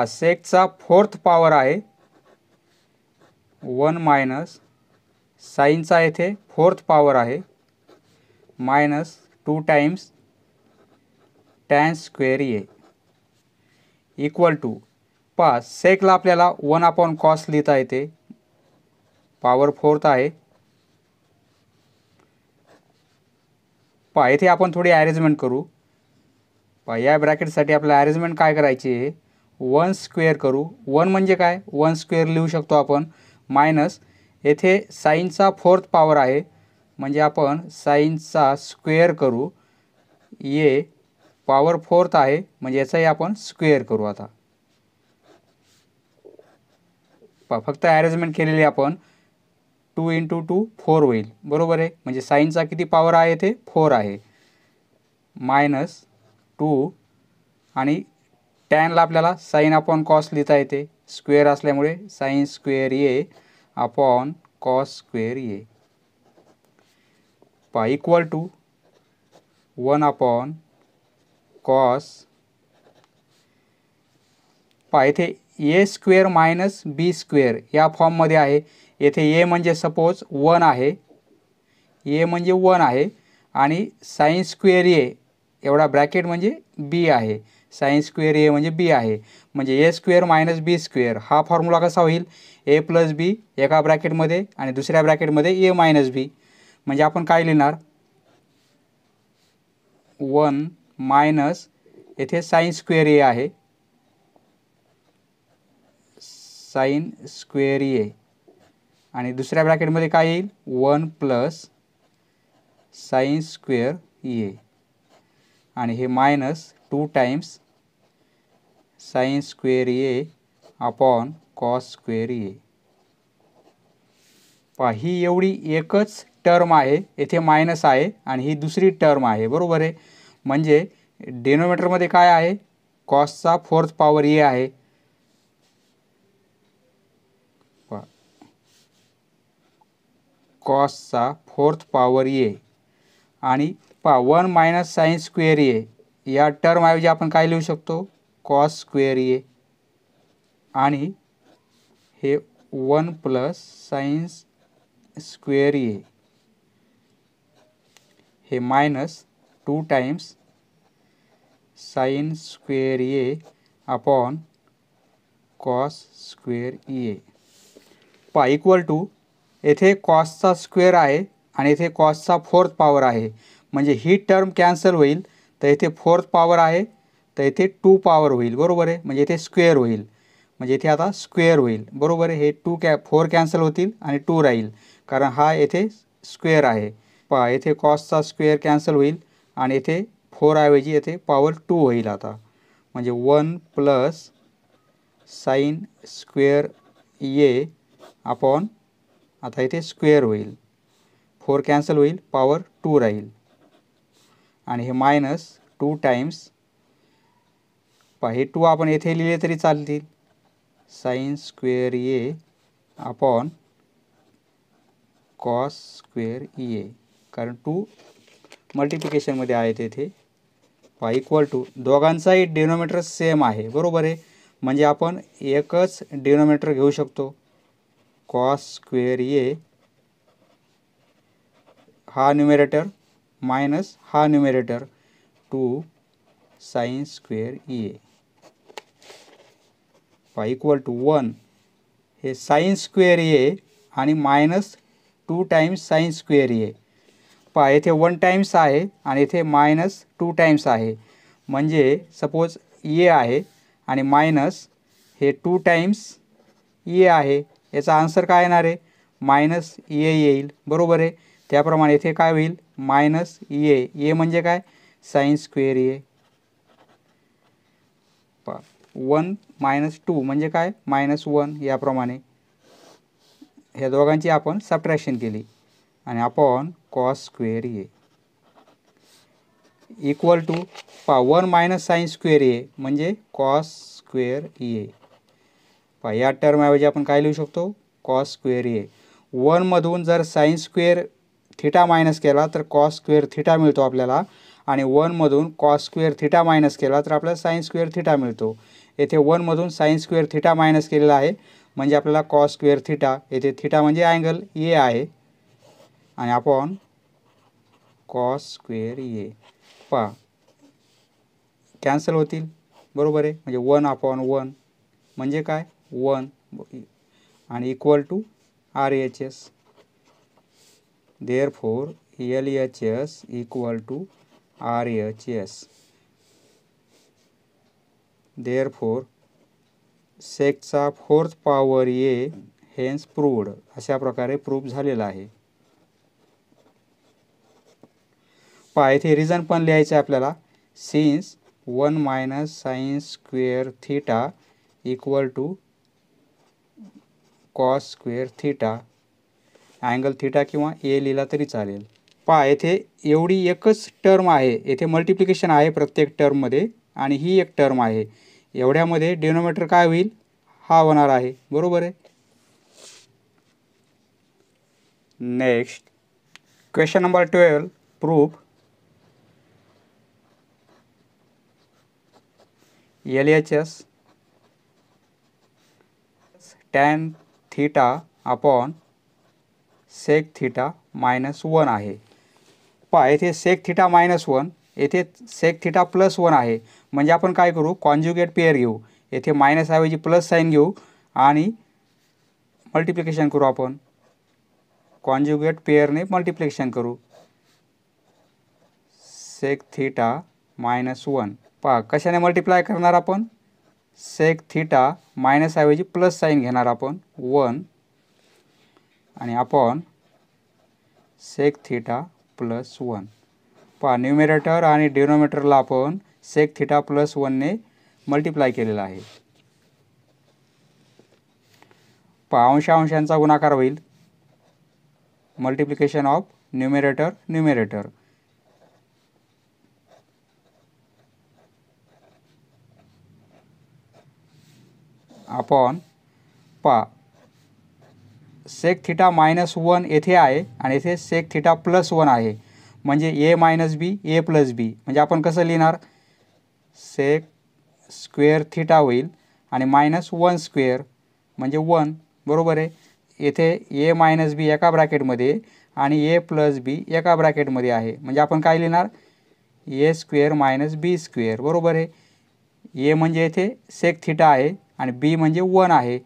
सेकचा फोर्थ पॉवर आहे 1 मायनस साईनचा येथे फोर्थ पॉवर आहे minus 2 times tan square A equal to सेकला आपल्याला 1 अपॉन कॉस लिहिता येते, पॉवर फोर्थ आहे. येथे आपण थोडी अरेंजमेंट करू. या ब्रॅकेटसाठी आपल्याला अरेंजमेंट काय करायची आहे, 1 स्क्वेअर करू. 1 म्हणजे काय, 1 स्क्वेअर लिहू शकतो आपण, मायनस येथे साईनचा फोर्थ पॉवर आहे म्हणजे आपण साईनचा स्क्वेअर करू. ये पॉवर फोर्थ आहे म्हणजे याचाही आपण स्क्वेअर करू. आता फक्त अरेंजमेंट केलेली आपण 2 इंटू 2 4 होईल, बरोबर आहे. म्हणजे साईनचा किती पॉवर आहे ते 4 आहे, मायनस 2 आणि टॅनला आपल्याला साईन अपॉन कॉस लिहिता येते, स्क्वेअर असल्यामुळे sine square A upon cos square A equal to 1 upon cos. येथे A square minus B square या फॉर्ममध्ये आहे. येथे ए म्हणजे सपोज 1 आहे, ए म्हणजे 1 आहे आणि साईन स्क्वेअर ए एवढा ब्रॅकेट म्हणजे बी आहे, साईन स्क्वेअर ए म्हणजे बी आहे. म्हणजे ए स्क्वेअर मायनस बी स्क्वेअर हा फॉर्म्युला कसा होईल, ए प्लस बी एका ब्रॅकेटमध्ये आणि दुसऱ्या ब्रॅकेटमध्ये ए मायनस बी. म्हणजे आपण काय लिहिणार, 1 मायनस येथे साईन स्क्वेअर ए आहे, साईन स्क्वेअर ए आणि दुसऱ्या ब्रॅकेटमध्ये काय येईल, 1 प्लस साईन स्क्वेअर ए आणि हे minus 2 times sine square A upon cos square ए. ही एवढी एकच टर्म आहे, येथे मायनस आहे आणि ही दुसरी टर्म आहे, बरोबर आहे. म्हणजे डिनोमिनेटरमध्ये काय आहे, कॉसचा फोर्थ पॉवर ए आहे, कॉसचा फोर्थ पॉवर ए आणि 1 मायनस साईन स्क्वेअर ए या टर्मऐवजी आपण काय लिहू शकतो, कॉस स्क्वेअर ए आणि हे 1 प्लस साईन स्क्वेअर ए हे minus 2 times sine square A upon cos square A equal to येथे कॉसचा स्क्वेअर आहे आणि येथे कॉसचा फोर्थ पॉवर आहे. म्हणजे ही टर्म कॅन्सल होईल तर येथे फोर्थ पॉवर आहे तर येथे 2 पॉवर होईल, बरोबर आहे. म्हणजे येथे स्क्वेअर होईल, म्हणजे येथे आता स्क्वेअर होईल, बरोबर आहे. हे 4 कॅन्सल होतील आणि 2 राहील कारण हा येथे स्क्वेअर आहे. येथे कॉसचा स्क्वेअर कॅन्सल होईल आणि येथे 4 ऐवजी येथे पॉवर 2 होईल आता. म्हणजे 1 plus sine square A upon, आता इथे स्क्वेअर होईल, 4 कॅन्सल होईल, पॉवर 2 राहील आणि हे मायनस 2 टाइम्स, हे 2 आपण येथे लिहिले तरी चालतील, sine square A upon cos square ए, कारण 2 मल्टिप्लिकेशनमध्ये आहेत येथे, इक्वल टू, दोघांचाही डिनोमिनेटर सेम आहे, बरोबर आहे, म्हणजे आपण एकच डिनोमिनेटर घेऊ शकतो, कॉस स्क्वेअर ए हा न्यूमरेटर मायनस हा numerator 2 sine square A equal to 1, हे साईन स्क्वेअर ए आणि minus 2 times sine square A, येथे 1 टाइम्स आहे आणि इथे मायनस 2 टाइम्स आहे, म्हणजे सपोज ए आहे आणि मायनस हे 2 टाइम्स ए आहे, याचा आन्सर काय येणार आहे, मायनस ए येईल, बरोबर आहे, त्याप्रमाणे इथे काय होईल, मायनस ए म्हणजे काय, साईन स्क्वेअर ए, 1 मायनस 2 म्हणजे काय, मायनस 1, याप्रमाणे ह्या दोघांची आपण सबट्रॅक्शन केली आणि upon cos square A equal to 1 minus sine square A म्हणजे कॉस स्क्वेअर ए, या टर्मऐवजी आपण काय लिहू शकतो, कॉस स्क्वेअर ए, 1 मधून जर साईन स्क्वेअर थिटा मायनस केला तर कॉस स्क्वेअर थिटा मिळतो आपल्याला, आणि 1 मधून कॉस स्क्वेअर थिटा मायनस केला तर आपल्याला साईन स्क्वेअर थिटा मिळतो, येथे 1 मधून साईन स्क्वेअर थिटा मायनस केलेला आहे म्हणजे आपल्याला कॉस स्क्वेअर थिटा, येथे थिटा म्हणजे अँगल ए आहे, आणि अपॉन कॉस स्क्वेअर ए, कॅन्सल होतील, बरोबर आहे, म्हणजे 1 अपॉन 1 म्हणजे काय, 1 आणि equal to RHS, therefore LHS equal to RHS, therefore सेकचा 4th power A hence proved, अशा प्रकारे प्रूव्ह झालेला आहे. इथे रिझन पण लिहायचं आहे आपल्याला, since 1 minus sine square theta equal to cos square theta, angle theta किंवा ए लिहिला तरी चालेल. येथे एवढी एकच टर्म आहे, येथे मल्टिप्लिकेशन आहे प्रत्येक टर्ममध्ये आणि ही एक टर्म आहे, एवढ्यामध्ये डिनोमिनेटर काय होईल, हा होणार आहे, बरोबर आहे. Next question number 12, proof LHS tan theta upon sec theta minus 1 आहे. येथे सेक थीटा मायनस 1, येथे सेक थीटा प्लस 1 आहे, म्हणजे आपण काय करू, कॉन्जुगेट पेअर घेऊ, येथे मायनस ऐवजी प्लस साईन घेऊ आणि मल्टिप्लिकेशन करू, आपण कॉन्जुगेट पेअरने मल्टिप्लिकेशन करू, सेक थीटा मायनस 1, कशाने मल्टिप्लाय करणार आपण, सेक थीटा मायनस ऐवजी प्लस साईन घेणार आपण 1 आणि upon sec theta plus 1, numerator आणि डिनोमिनेटरला आपण सेक थीटा प्लस 1 ने मल्टिप्लाय केलेला आहे. अंशांचा गुणाकार होईल, multiplication of numerator upon sec theta minus 1 येथे आहे आणि येथे सेक थीटा प्लस 1 आहे, म्हणजे ए मायनस बी ए प्लस बी, म्हणजे आपण कसं लिहिणार, सेक स्क्वेअर थीटा होईल आणि मायनस 1 स्क्वेअर म्हणजे 1, बरोबर आहे. येथे ए मायनस बी एका ब्रॅकेटमध्ये आणि ए प्लस बी एका ब्रॅकेटमध्ये आहे, म्हणजे आपण काय लिहिणार, ए स्क्वेअर मायनस बी स्क्वेअर, बरोबर आहे. ए म्हणजे येथे सेक थीटा आहे आणि बी म्हणजे 1 आहे,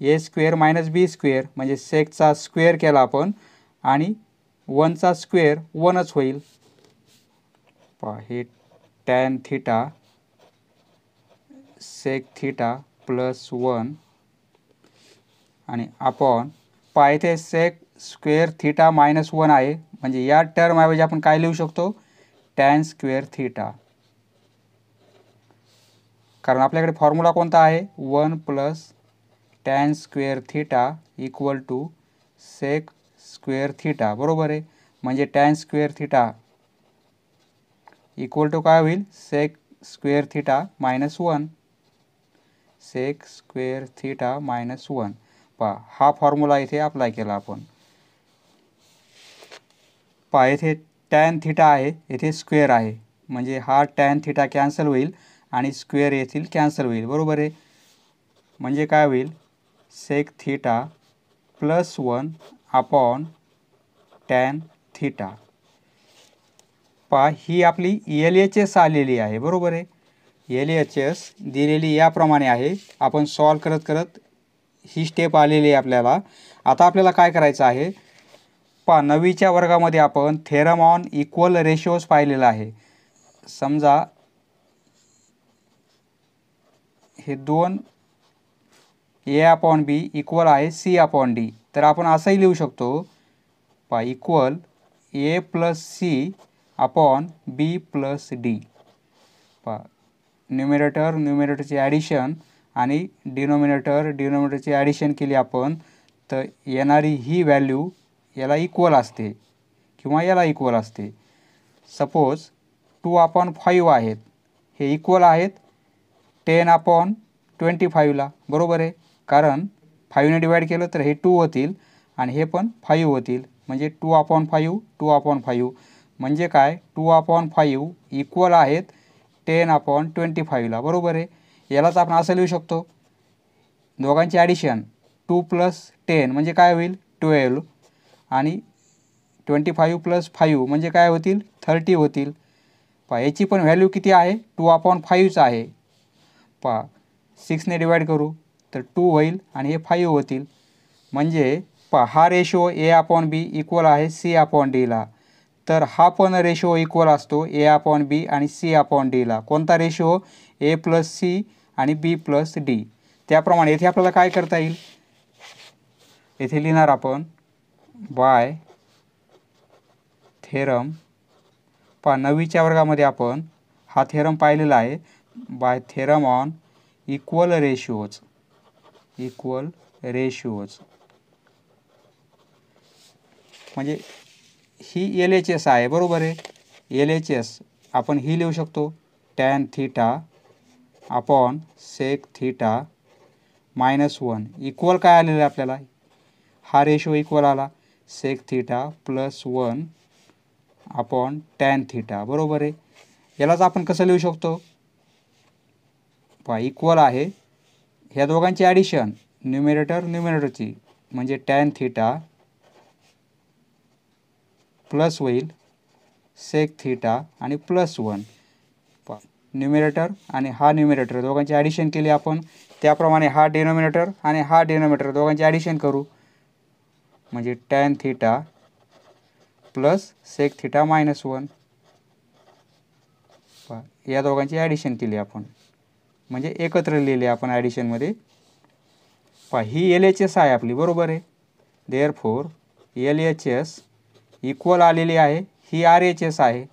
A square minus B square म्हणजे सेकचा स्क्वेअर केला आपण आणि 1चा स्क्वेअर 1च होईल. हे tan theta sec theta plus 1 आणि अपॉन येथे सेक स्क्वेअर थीटा मायनस 1 आहे, म्हणजे या टर्मऐवजी आपण काय लिहू शकतो, टॅन स्क्वेअर थीटा, कारण आपल्याकडे फॉर्म्युला कोणता आहे 1 plus tan square theta equal to sec square theta, बरोबर आहे. म्हणजे tan square theta equal to काय होईल sec square theta -1, sec square theta -1. पहा हा फॉर्म्युला इथे अप्लाय केला आपण. पहा येथे टॅन थिटा आहे, येथे स्क्वेअर आहे, म्हणजे हा टॅन थिटा कॅन्सल होईल आणि स्क्वेअर येथील कॅन्सल होईल, बरोबर आहे. म्हणजे काय होईल sec theta +1 upon tan theta. पहा ही आपली LHS आलेली आहे, बरोबर आहे. LHS दिलेली याप्रमाणे आहे. आपण सॉल्व करत करत ही स्टेप आलेली आहे आपल्याला. आता आपल्याला काय करायचं आहे, पहा 9वीच्या वर्गामध्ये आपण थेरम ऑन इक्वल रेशिओज पाहिलेला आहे. समजा हे 2 A/B इक्वल आहे C/D, तर आपण असंही लिहू शकतो पहा equal A + C upon B + D. पहा न्यूमरेटरची ॲडिशन आणि डिनोमिनेटरची ॲडिशन केली आपण तर येणारी ही व्हॅल्यू याला इक्वल असते किंवा याला इक्वल असते. सपोज 2/5 आहेत, हे इक्वल आहेत 10/25ला, बरोबर आहे. कारण 5ने डिवाइड केलं तर हे 2 होतील आणि हे पण 5 होतील, म्हणजे 2/5 म्हणजे काय 2/5 इक्वल आहेत 10/25ला, बरोबर आहे. यालाच आपण असं लिहू शकतो दोघांची ॲडिशन 2 + 10 म्हणजे काय होईल 12 आणि 25 + 5 म्हणजे काय होतील 30 होतील. पहा याची पण व्हॅल्यू किती आहे 2/5च आहे. पहा 6ने डिवाइड करू तर 2 होईल आणि हे 5 होतील. म्हणजे पहा हा रेशो A/B इक्वल आहे C/Dला, तर हा पण रेशो इक्वल असतो A/B आणि C/Dला. कोणता रेशो A + C आणि B + D. त्याप्रमाणे येथे आपल्याला काय करता येईल, येथे लिहिणार आपण बाय थेरम. पहा 9वीच्या वर्गामध्ये आपण हा थेरम पाहिलेला आहे, बाय थेरम ऑन इक्वल रेशिओज. म्हणजे ही LHS आहे, बरोबर आहे. LHS आपण ही लिहू शकतो tan theta upon sec theta -1 equal काय आलेलं आहे आपल्याला, हा रेशो इक्वल आला sec theta +1 upon tan theta, बरोबर आहे. यालाच आपण कसं लिहू शकतो पहा इक्वल आहे ह्या दोघांची ॲडिशन न्यूमरेटरची म्हणजे टॅन थिटा प्लस होईल सेक थिटा आणि +1. पहा न्यूमरेटर आणि हा न्यूमरेटर दोघांची ॲडिशन केली आपण, त्याप्रमाणे हा डिनोमिनेटर आणि हा डिनोमिनेटर दोघांची ॲडिशन करू म्हणजे tan theta plus sec theta -1. पहा या दोघांची ॲडिशन केली आपण म्हणजे एकत्र लिहिले आपण ॲडिशनमध्ये. पहा ही LHS आहे आपली, बरोबर आहे. देअरफॉर LHS इक्वल आलेली आहे, ही RHS आहे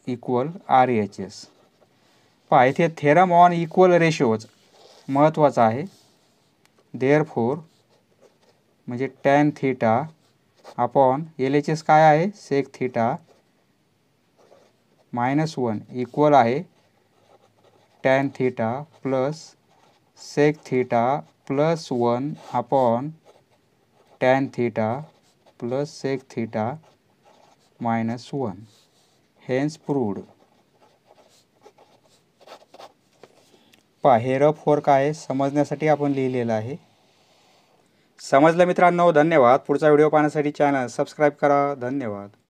इक्वल RHS. पहा इथे थेरम ऑन इक्वल रेशिओज महत्त्वाचा आहे. देअरफॉर म्हणजे टॅन थिटा अपॉन LHS काय आहे सेक थिटा -1 इक्वल आहे tan theta plus sec theta +1 upon tan theta plus sec theta -1. Hence proved. पहा हे रफ वर्क आहे, समजण्यासाठी आपण लिहिलेलं आहे. समजलं मित्रांनो, धन्यवाद. पुढचा व्हिडिओ पाहण्यासाठी चॅनल सबस्क्राईब करा. धन्यवाद.